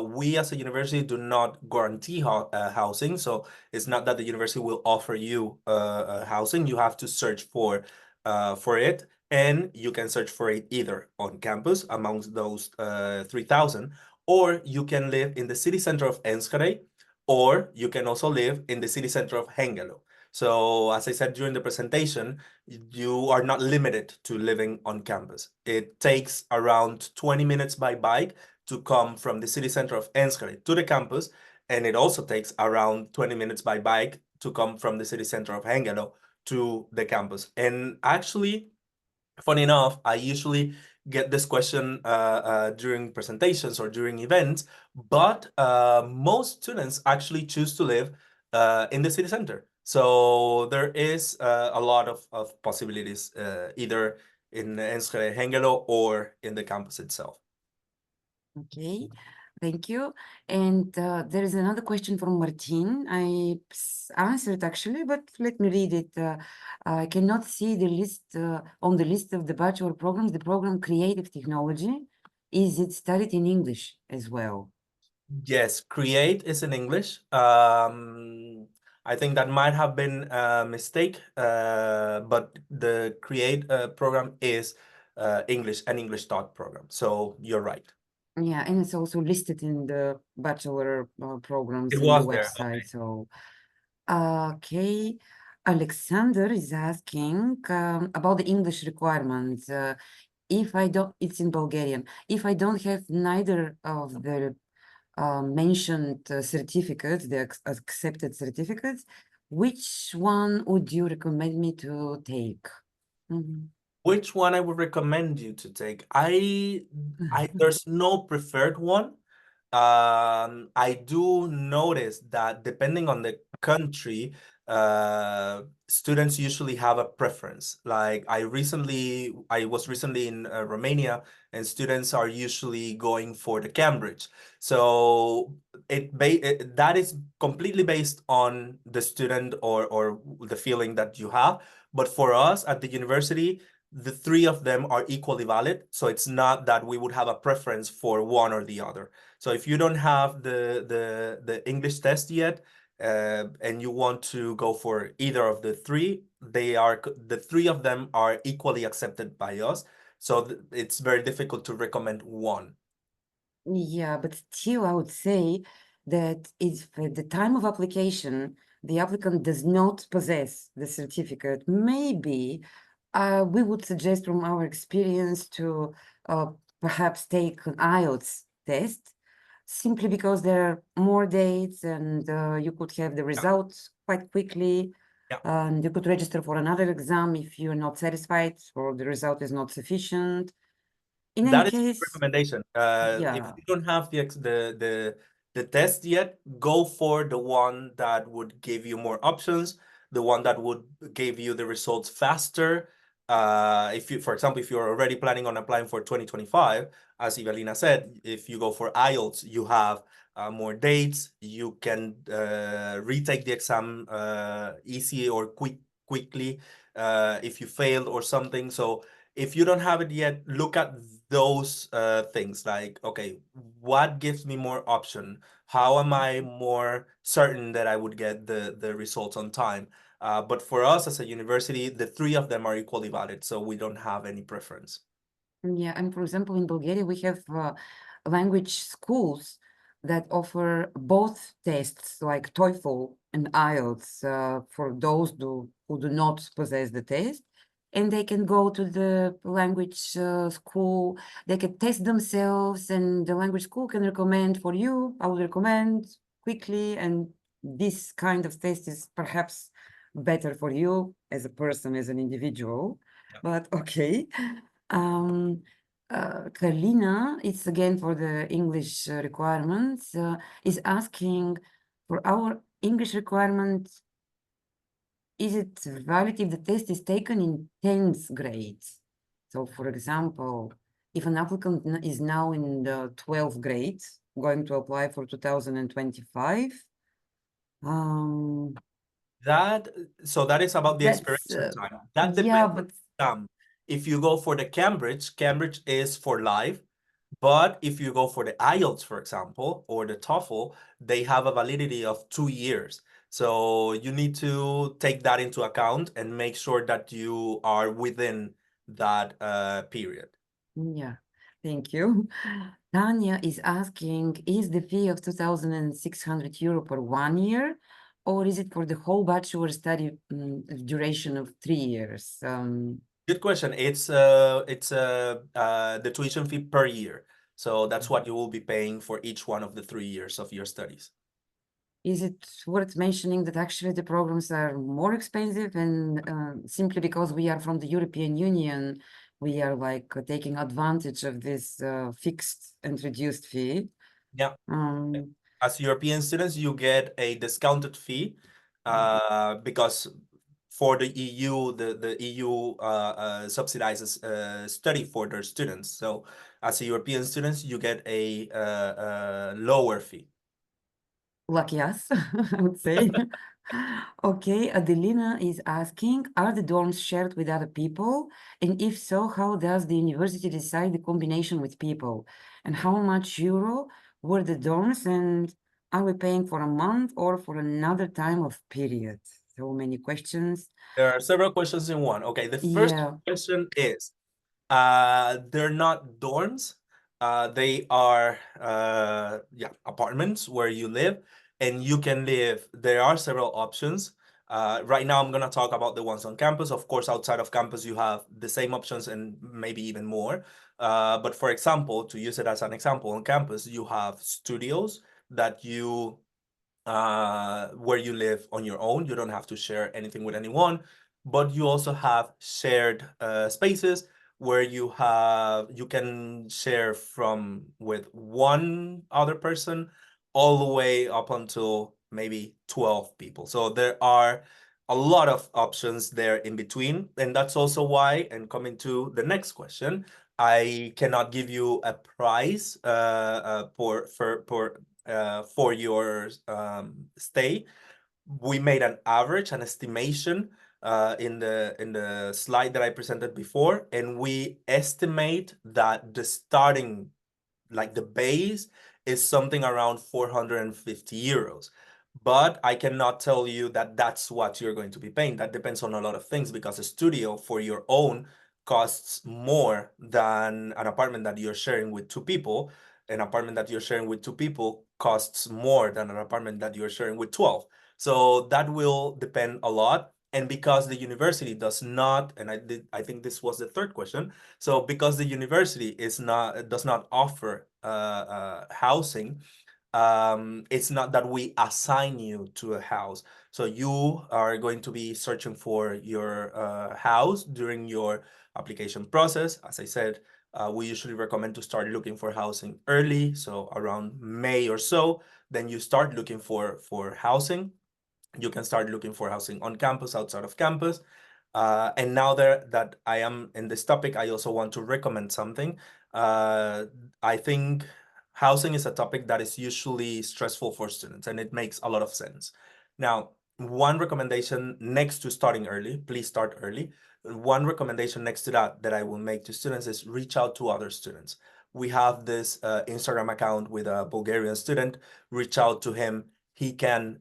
we as a university do not guarantee housing, so it's not that the university will offer you housing. You have to search for it, and you can search for it either on campus amongst those 3,000, or you can live in the city center of Enschede, or you can also live in the city center of Hengelo. So as I said during the presentation, you are not limited to living on campus. It takes around 20 minutes by bike to come from the city center of Enschede to the campus, and it also takes around 20 minutes by bike to come from the city center of Hengelo to the campus. And actually, funny enough, I usually get this question during presentations or during events, but most students actually choose to live in the city center. So there is a lot of possibilities, either in Enschede Hengelo or in the campus itself. Okay, thank you. And there is another question from Martin. I answered actually, but let me read it. I cannot see the list on the list of the bachelor programs, the program Creative Technology. Is it studied in English as well? Yes, create is in English. I think that might have been a mistake, but the create program is English, an English taught program. So you're right. Yeah, and it's also listed in the bachelor programs It in was the there, website. okay. So, okay. Alexander is asking about the English requirements. If I don't, it's in Bulgarian. If I don't have neither of the mentioned certificates, the accepted certificates, which one would you recommend me to take? Mhm. Which one I would recommend you to take? There's no preferred one. I do notice that depending on the country, students usually have a preference. Like I was recently in Romania, and students are usually going for the Cambridge. So that is completely based on the student or the feeling that you have. But for us at the university, the three of them are equally valid. So it's not that we would have a preference for one or the other. So if you don't have the English test yet, and you want to go for either of the three, the three of them are equally accepted by us. So it's very difficult to recommend one. Yeah, but still I would say that if at the time of application, the applicant does not possess the certificate, maybe we would suggest from our experience to perhaps take an IELTS test, simply because there are more dates and you could have the results quite quickly. Yeah. And you could register for another exam if you're not satisfied or the result is not sufficient. In That any is a case, recommendation. yeah. If you don't have the test yet, go for the one that would give you more options, the one that would give you the results faster. For example, if you're already planning on applying for 2025, as Evelina said, if you go for IELTS, you have more dates. You can retake the exam easy or quickly if you failed or something. So if you don't have it yet, look at those things like, okay, what gives me more option? How am I more certain that I would get the results on time? But for us as a university, the three of them are equally valid, so we don't have any preference. Yeah, and for example, in Bulgaria, we have language schools that offer both tests, like TOEFL and IELTS, for those who do not possess the test. And they can go to the language school, they can test themselves, and the language school can recommend for you. I would recommend quickly, and this kind of test is perhaps better for you as a person, as an individual. Yeah. But okay. Karina, it's again for the English requirements, is asking for our English requirement, is it valid if the test is taken in 10th grade? So for example, if an applicant is now in the 12th grade, going to apply for 2025, that is about the that's, expiration time. That yeah, depends on if you go for the Cambridge is for life. But if you go for the IELTS, for example, or the TOEFL, they have a validity of 2 years. So you need to take that into account and make sure that you are within that period. Yeah, thank you. Tanya is asking, is the fee of 2,600 euro per 1 year, or is it for the whole bachelor study duration of 3 years? Good question. It's the tuition fee per year. So that's what you will be paying for each one of the 3 years of your studies. Is it worth mentioning that actually the programs are more expensive, and simply because we are from the European Union, we are like taking advantage of this fixed and reduced fee. Yeah. As European students, you get a discounted fee because for the EU, the EU subsidizes study for their students. So as a European students, you get a lower fee. Lucky us, I would say. Okay, Adelina is asking, are the dorms shared with other people? And if so, how does the university decide the combination with people? And how much euro were the dorms? And are we paying for a month or for another time of period? So many questions. There are several questions in one. Okay, the first question is, they're not dorms. They are apartments where you live, and you can live. There are several options. Right now, I'm going to talk about the ones on campus. Of course, outside of campus, you have the same options and maybe even more. But for example, to use it as an example, on campus, you have studios that you where you live on your own. You don't have to share anything with anyone, but you also have shared spaces where you can share with one other person all the way up until maybe 12 people. So there are a lot of options there in between, and that's also why, and coming to the next question, I cannot give you a price for your stay. We made an average, an estimation in the slide that I presented before, and we estimate that the starting, like the base, is something around 450 euros. But I cannot tell you that that's what you're going to be paying. That depends on a lot of things, because a studio for your own costs more than an apartment that you're sharing with two people. An apartment that you're sharing with two people costs more than an apartment that you're sharing with 12. So that will depend a lot. And because the university does not, and I think this was the third question. So because the university does not offer housing, it's not that we assign you to a house. So you are going to be searching for your house during your application process. As I said, we usually recommend to start looking for housing early, so around May or so. Then you start looking for housing. You can start looking for housing on campus, outside of campus. And now that I am in this topic, I also want to recommend something. I think housing is a topic that is usually stressful for students, and it makes a lot of sense. Now, one recommendation next to starting early, please start early. One recommendation next to that I will make to students is reach out to other students. We have this Instagram account with a Bulgarian student. Reach out to him. He can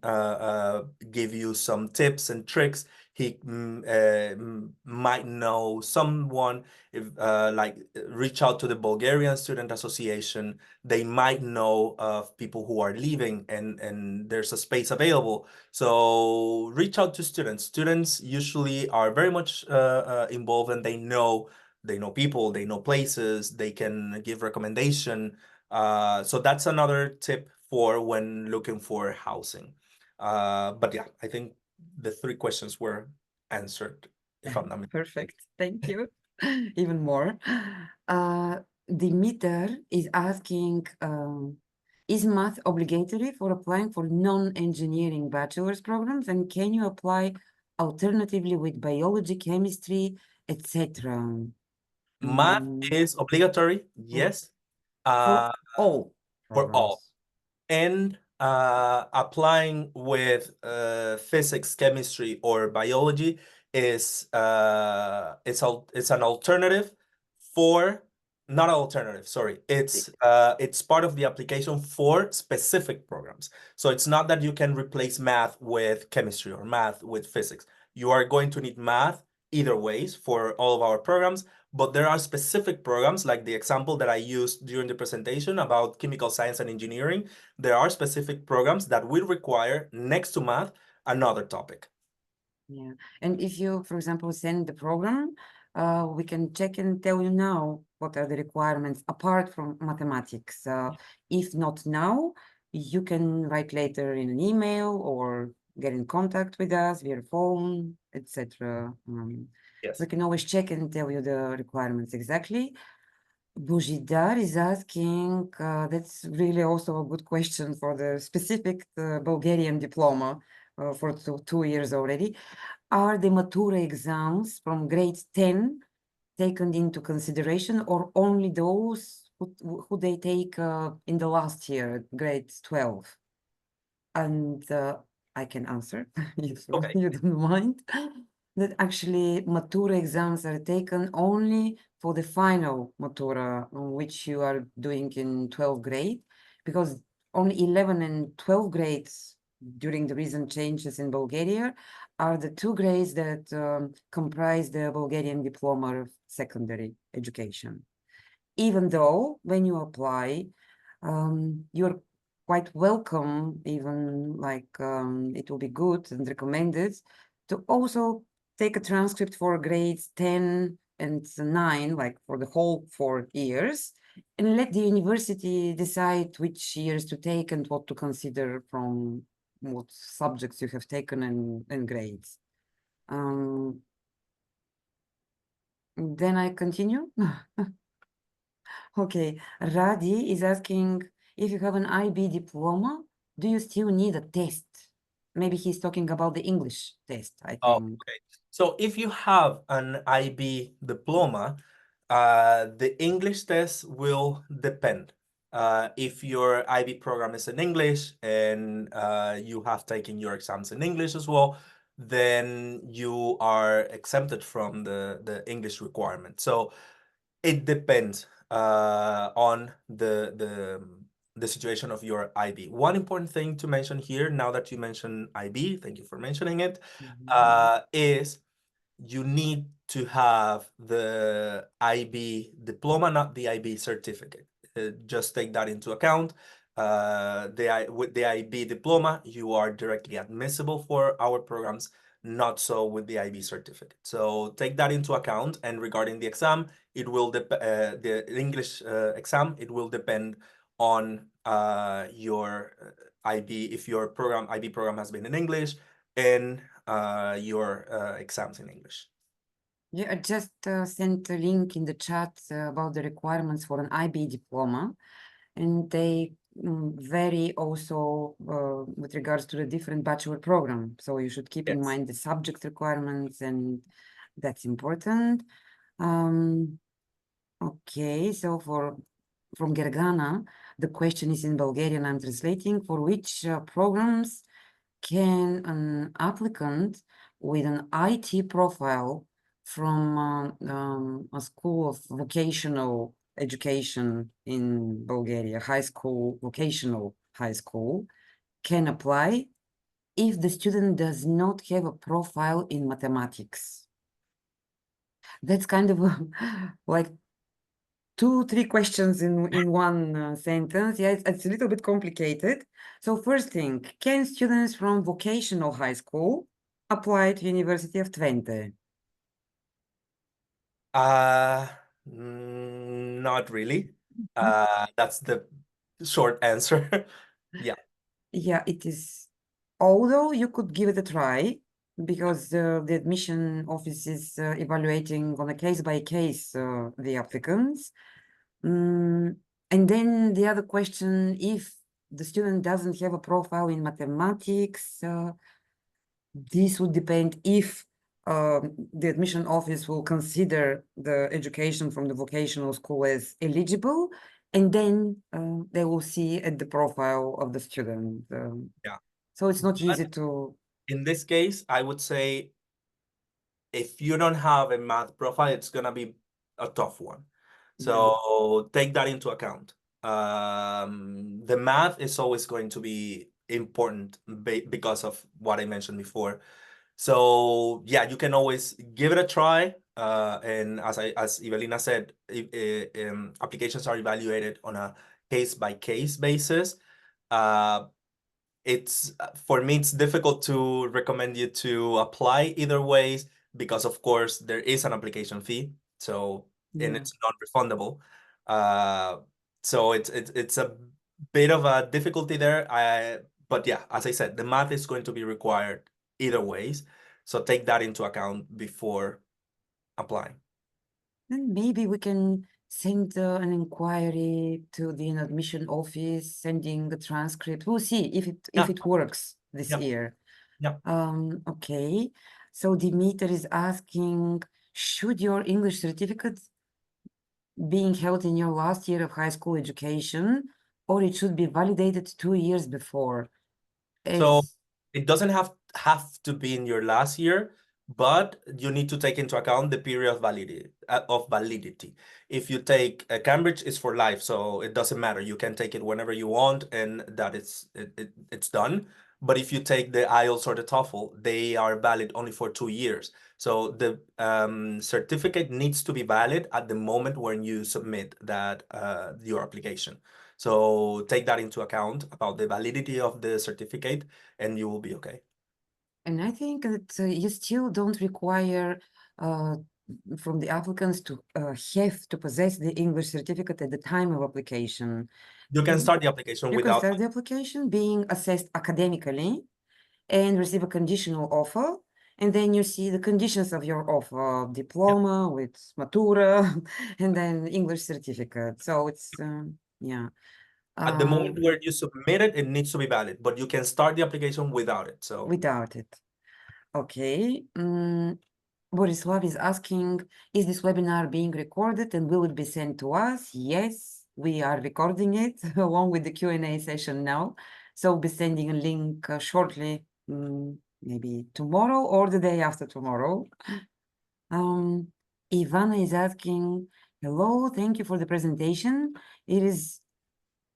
give you some tips and tricks. He might know someone. If like, reach out to the Bulgarian Student Association. They might know of people who are leaving, and there's a space available. So reach out to students. Students usually are very much involved, and they know people, they know places, they can give recommendation. So that's another tip for when looking for housing. But yeah, I think the three questions were answered, if I'm not mistaken. Perfect. Thank you. Even more. Dimitar is asking, is math obligatory for applying for non-engineering bachelor's programs? And can you apply alternatively with biology, chemistry, etc.? Math is obligatory, yes. For all. For all. And applying with physics, chemistry, or biology is it's an alternative for, not an alternative, sorry. It's part of the application for specific programs. So it's not that you can replace math with chemistry or math with physics. You are going to need math either ways for all of our programs. But there are specific programs, like the example that I used during the presentation about chemical science and engineering. There are specific programs that will require, next to math, another topic. Yeah, and if you, for example, send the program, we can check and tell you now what are the requirements apart from mathematics. If not now, you can write later in an email or get in contact with us via phone, etc. Yes. We can always check and tell you the requirements exactly. Bujidar is asking, that's really also a good question for the specific Bulgarian diploma for 2 years already. Are the Matura exams from grade 10 taken into consideration, or only those who they take in the last year, grade 12? And I can answer if Okay. you don't mind. That actually Matura exams are taken only for the final Matura, which you are doing in 12th grade, because only 11 and 12 grades during the recent changes in Bulgaria are the 2 grades that comprise the Bulgarian diploma of secondary education. Even though when you apply, you're quite welcome, even like it will be good and recommended to also take a transcript for grades 10 and 9, like for the whole 4 years, and let the university decide which years to take and what to consider from what subjects you have taken and grades. Then I continue. Okay, Radi is asking, if you have an IB diploma, do you still need a test? Maybe he's talking about the English test, I Oh, think. okay. So if you have an IB diploma, the English test will depend. If your IB program is in English and you have taken your exams in English as well, then you are exempted from the English requirement. So it depends on the situation of your IB. One important thing to mention here, now that you mentioned IB, thank you for mentioning it, is you need to have the IB diploma, not the IB certificate. Just take that into account. With the IB diploma, you are directly admissible for our programs, not so with the IB certificate. So take that into account. And regarding the exam, it will the English exam, it will depend on your IB, if your IB program has been in English, and your exams in English. Yeah, I just sent a link in the chat about the requirements for an IB diploma, and they vary also with regards to the different bachelor program. So you should keep in Yes. mind the subject requirements, and that's important. Okay, so from Gergana, the question is in Bulgarian, I'm translating, for which programs can an applicant with an IT profile from a school of vocational education in Bulgaria, vocational high school, can apply if the student does not have a profile in mathematics? That's kind of like 2-3 questions in one sentence. Yeah, it's a little bit complicated. So first thing, can students from vocational high school apply to University of Twente? Not really. That's the short answer. Yeah. Yeah, it is. Although you could give it a try, because the admission office is evaluating on a case-by-case the applicants. And then the other question, if the student doesn't have a profile in mathematics, this would depend if the admission office will consider the education from the vocational school as eligible, and then they will see at the profile of the student. Yeah. So it's not But easy to... in this case, I would say if you don't have a math profile, it's gonna be a tough one. So take that into account. The math is always going to be important because of what I mentioned before. So yeah, you can always give it a try. And as Evelina said, applications are evaluated on a case-by-case basis. For me, it's difficult to recommend you to apply either ways because, of course, there is an application fee. So and it's non-refundable. So it's a bit of a difficulty there. But yeah, as I said, the math is going to be required either ways. So take that into account before applying. Then maybe we can send an inquiry to the admission office, sending a transcript. We'll see if it works this Yeah. year. Yeah. Okay. So Dimitar is asking, should your English certificate being held in your last year of high school education, or it should be validated 2 years before? So As- it doesn't have to be in your last year, but you need to take into account the period of validity. If you take Cambridge, it's for life, so it doesn't matter. You can take it whenever you want, and that it's done. But if you take the IELTS or the TOEFL, they are valid only for 2 years. So the certificate needs to be valid at the moment when you submit that your application. So take that into account about the validity of the certificate, and you will be okay. And I think that you still don't require from the applicants to have to possess the English certificate at the time of application. You can start the application You can without. start the application being assessed academically and receive a conditional offer. And then you see the conditions of your offer, diploma with matura, and then English certificate. So it's, yeah. At the moment where you submit it, it needs to be valid, but you can start the application without it. So Without it. Okay. Borislav is asking, is this webinar being recorded and will it be sent to us? Yes, we are recording it along with the Q&A session now. So we'll be sending a link shortly, maybe tomorrow or the day after tomorrow. Ivana is asking, hello, thank you for the presentation.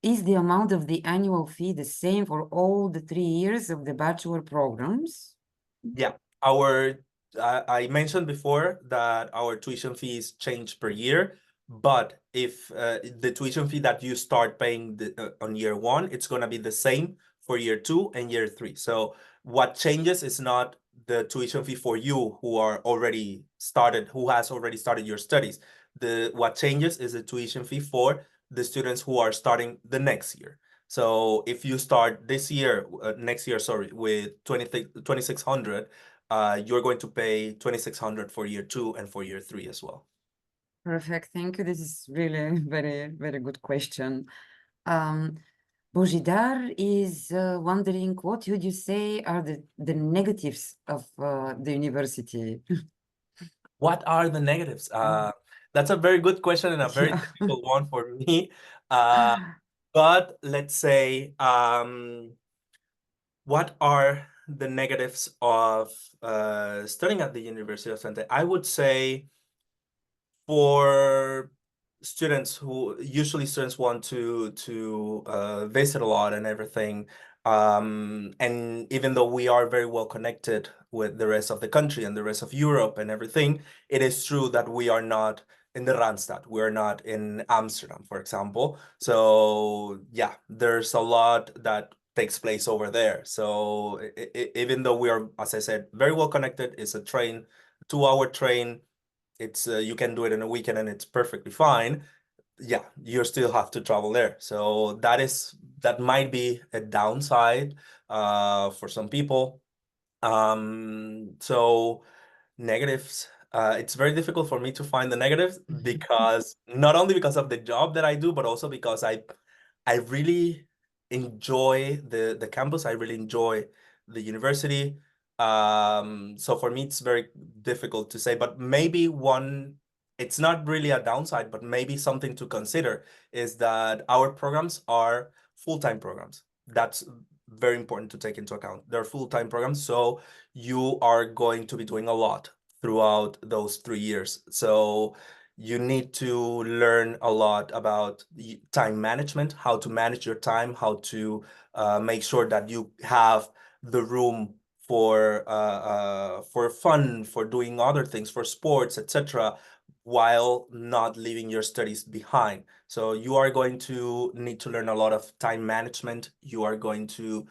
Is the amount of the annual fee the same for all the 3 years of the bachelor programs? yeah, I mentioned before that our tuition fees change per year, but if the tuition fee that you start paying on year 1, it's going to be the same for year 2 and year 3. So what changes is not the tuition fee for you who has already started your studies. What changes is the tuition fee for the students who are starting the next year. So if you start next year, sorry, with 2,600, you're going to pay 2,600 for year 2 and for year 3 as well. Perfect, thank you. This is really very, very good question. Bojidar is wondering, what would you say are the negatives of the university? What are the negatives? That's a very good question and a very difficult one for me. But let's say, what are the negatives of studying at the University of Twente? I would say for students want to visit a lot and everything, and even though we are very well connected with the rest of the country and the rest of Europe and everything, it is true that we are not in the Randstad. We're not in Amsterdam, for example. So yeah, there's a lot that takes place over there. So even though we are, as I said, very well connected, it's a 2-hour train. It's you can do it in a weekend and it's perfectly fine. Yeah, you still have to travel there. So that might be a downside for some people. So negatives, it's very difficult for me to find the negatives because not only because of the job that I do, but also because I really enjoy the campus. I really enjoy the university. So for me, it's very difficult to say, but maybe it's not really a downside, but maybe something to consider is that our programs are full-time programs. That's very important to take into account. They're full-time programs, so you are going to be doing a lot throughout those 3 years. So you need to learn a lot about time management, how to manage your time, how to make sure that you have the room for fun, for doing other things, for sports, etc., while not leaving your studies behind. So you are going to need to learn a lot of time management. You are going to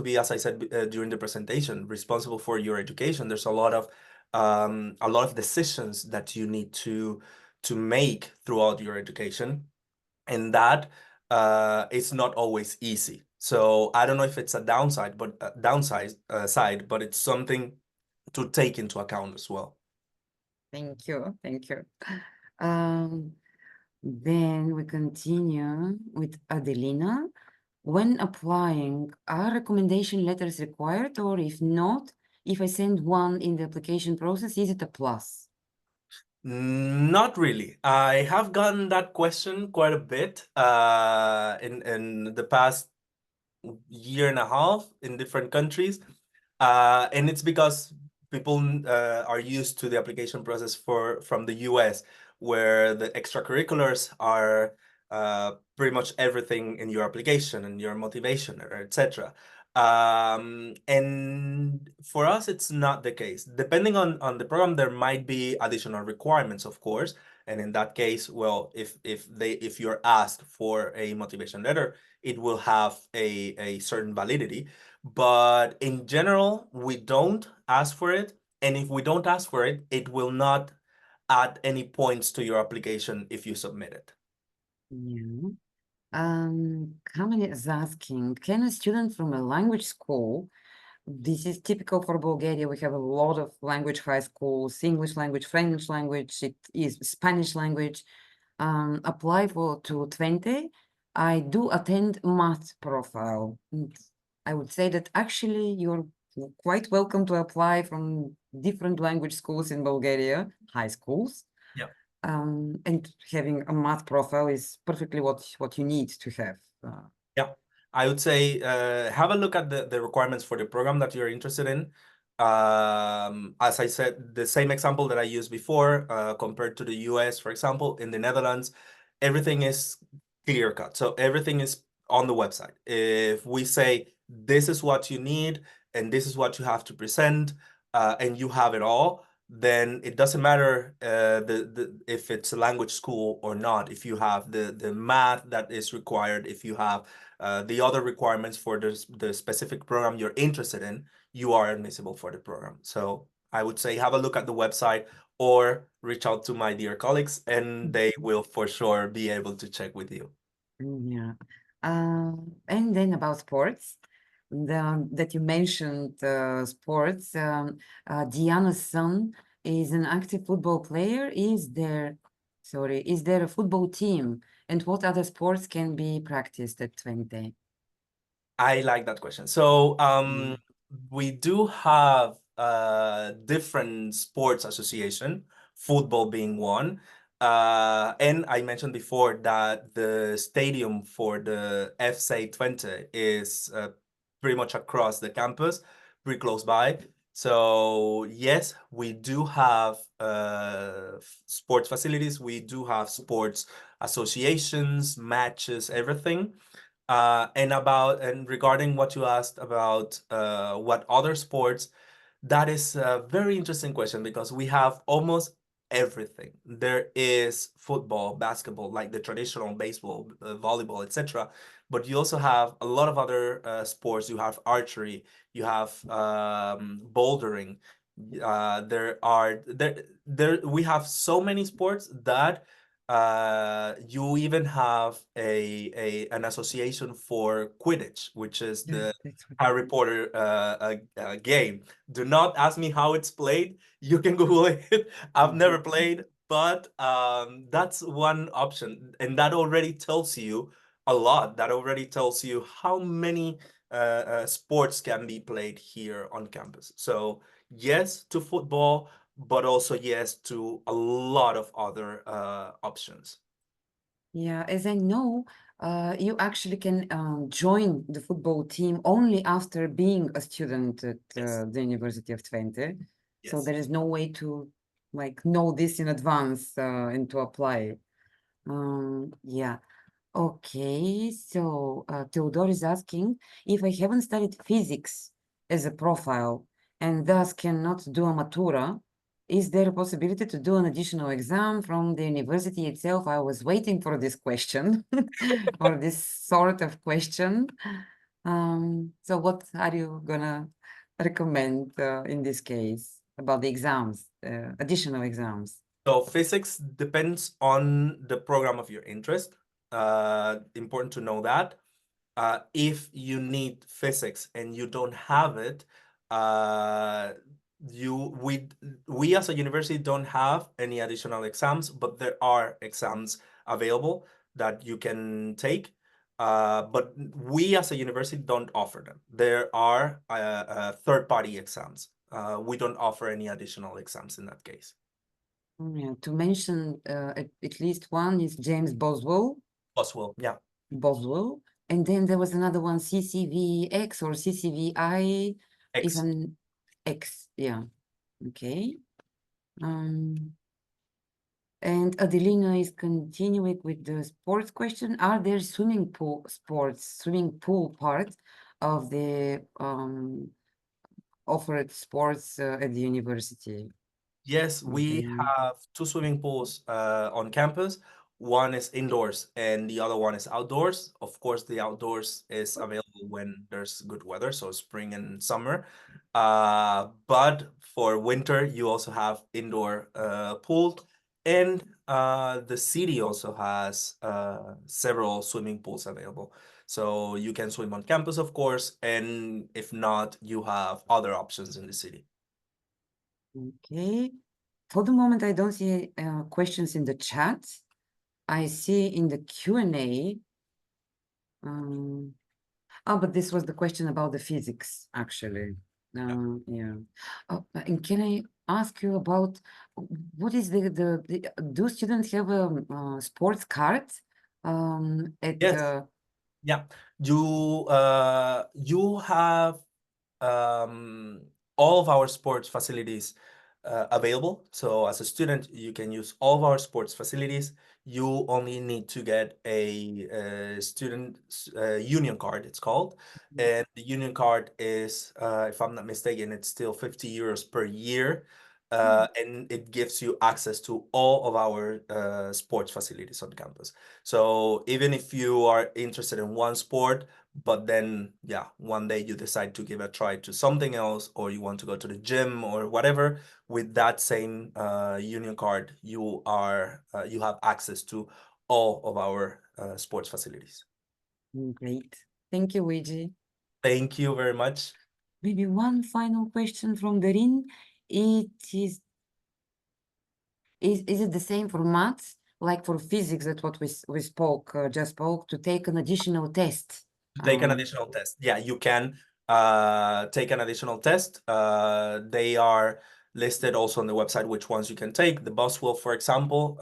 be, as I said during the presentation, responsible for your education. There's a lot of decisions that you need to make throughout your education, and that it's not always easy. So I don't know if it's a downside, but side, but it's something take into account as well. Thank you. Thank you. Then we continue with Adelina. When applying, are recommendation letters required, or if not, if I send one in the application process, is it a plus? Not really. I have gotten that question quite a bit in the past year and a half in different countries. And it's because people are used to the application process from the US, where the extracurriculars are pretty much everything in your application and your motivation, etc. And for us, it's not the case. Depending on the program, there might be additional requirements, of course. And in that case, well, if you're asked for a motivation letter, it will have a certain validity. But in general, we don't ask for it. And if we don't ask for it, it will not add any points to your application if you submit it. Yeah. Kamil is asking, can a student from a language school, this is typical for Bulgaria, we have a lot of language high schools, English language, French language, it is Spanish language, apply to Twente. I do attend math profile. I would say that actually you're quite welcome to apply from different language schools in Bulgaria, high schools. Yeah. And having a math profile is perfectly what you need to have. Yeah, I would say have a look at the requirements for the program that you're interested in. As I said, the same example that I used before, compared to the US, for example, in the Netherlands, everything is clear cut. So everything is on the website. If we say, this is what you need, and this is what you have to present, and you have it all, then it doesn't matter if it's a language school or not. If you have the math that is required, if you have the other requirements for the specific program you're interested in, you are admissible for the program. So I would say have a look at the website or reach out to my dear colleagues, and they will for sure be able to check with you. Yeah. And then about sports, that you mentioned sports, Diana's son is an active football player. Is there a football team? And what other sports can be practiced at Twente? I like that question. So we do have different sports association, football being one. And I mentioned before that the stadium for the FC Twente is pretty much across the campus, pretty close by. So yes, we do have sports facilities. We do have sports associations, matches, everything. And regarding what you asked about what other sports, that is a very interesting question, because we have almost everything. There is football, basketball, like the traditional baseball, volleyball, etc. But you also have a lot of other sports. You have archery, you have bouldering. We have so many sports that you even have an association for Quidditch, which is the Harry Potter game. Do not ask me how it's played. You can Google it. I've never played, but that's one option, and that already tells you a lot. That already tells you how many sports can be played here on campus. So yes to football, but also yes to a lot of other options. Yeah, as I know, you actually can join the football team only after being a student at Yes. the University of Twente. So Yes. there is no way to know this in advance and to apply. Yeah. Okay, so Theodore is asking, if I haven't studied physics as a profile and thus cannot do a matura, is there a possibility to do an additional exam from the university itself? I was waiting for this question or this sort of question. So what are you gonna recommend in this case about the exams, additional exams? So physics depends on the program of your interest. Important to know that. If you need physics and you don't have it, we as a university don't have any additional exams, but there are exams available that you can take. But we as a university don't offer them. There are third-party exams. We don't offer any additional exams in that case. Yeah, to mention at least one is James Boswell. Boswell, yeah. Boswell. And then there was another one, CCVX or CCVI. X. X, yeah. Okay. And Adelina is continuing with the sports question. Are there swimming pool part of the offered sports at the university? Yes, we Okay. have two swimming pools on campus. One is indoors and the other one is outdoors. Of course, the outdoors is available when there's good weather, so spring and summer. But for winter, you also have indoor pool. And the city also has several swimming pools available. So you can swim on campus, of course, and if not, you have other options in the city. Okay. For the moment, I don't see questions in the chat. I see in the Q&A. But this was the question about the physics, actually. Yeah. Oh, and can I ask you about what is do students have a sports card? Yes. Yeah, you have all of our sports facilities available. So as a student, you can use all of our sports facilities. You only need to get a student union card, it's called. And the union card is, if I'm not mistaken, it's still 50 euros per year. And it gives you access to all of our sports facilities on campus. So even if you are interested in one sport, but then, yeah, one day you decide to give a try to something else, or you want to go to the gym or whatever, with that same union card, you have access to all of our sports facilities. Great. Thank you, Luigi. Thank you very much. Maybe one final question from Darin. Is it the same for maths, like for physics, that what we just spoke, to take an additional test? Take an additional test. Yeah, you can take an additional test. They are listed also on the website which ones you can take. The Boswell, for example,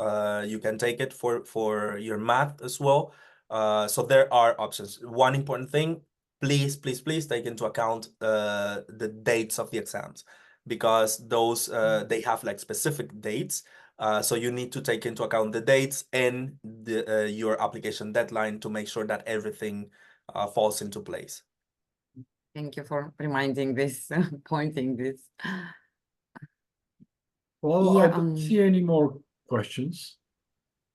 you can take it for your math as well. So there are options. One important thing, please take into account the dates of the exams, because those they have like specific dates. So you need to take into account the dates and your application deadline to make sure that everything falls into place. Thank you for reminding this, pointing this. Well, Yeah, I don't see any more questions.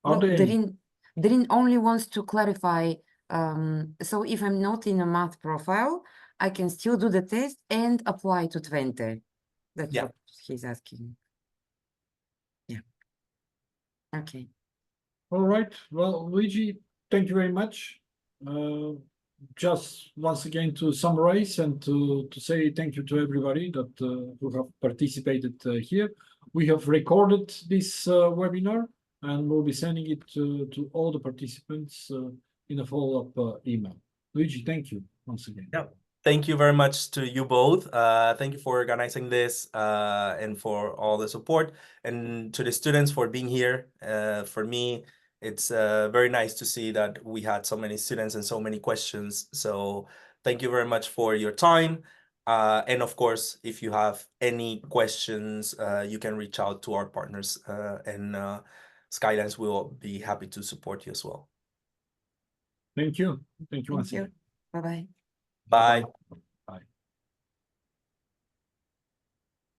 Are well, there any? Darin only wants to clarify. So if I'm not in a math profile, I can still do the test and apply to Twente. That's Yeah. what he's asking. Yeah. Okay. All right. Well, Luigi, thank you very much. Just once again to summarize and to say thank you to everybody that who have participated here. We have recorded this webinar and we'll be sending it to all the participants in a follow-up email. Luigi, thank you once again. Yeah. Thank you very much to you both. Thank you for organizing this and for all the support, and to the students for being here. For me, it's very nice to see that we had so many students and so many questions. So thank you very much for your time. And of course, if you have any questions, you can reach out to our partners, and Skylines will be happy to support you as well. Thank you. Thank you once Thank you. again. Bye-bye. Bye.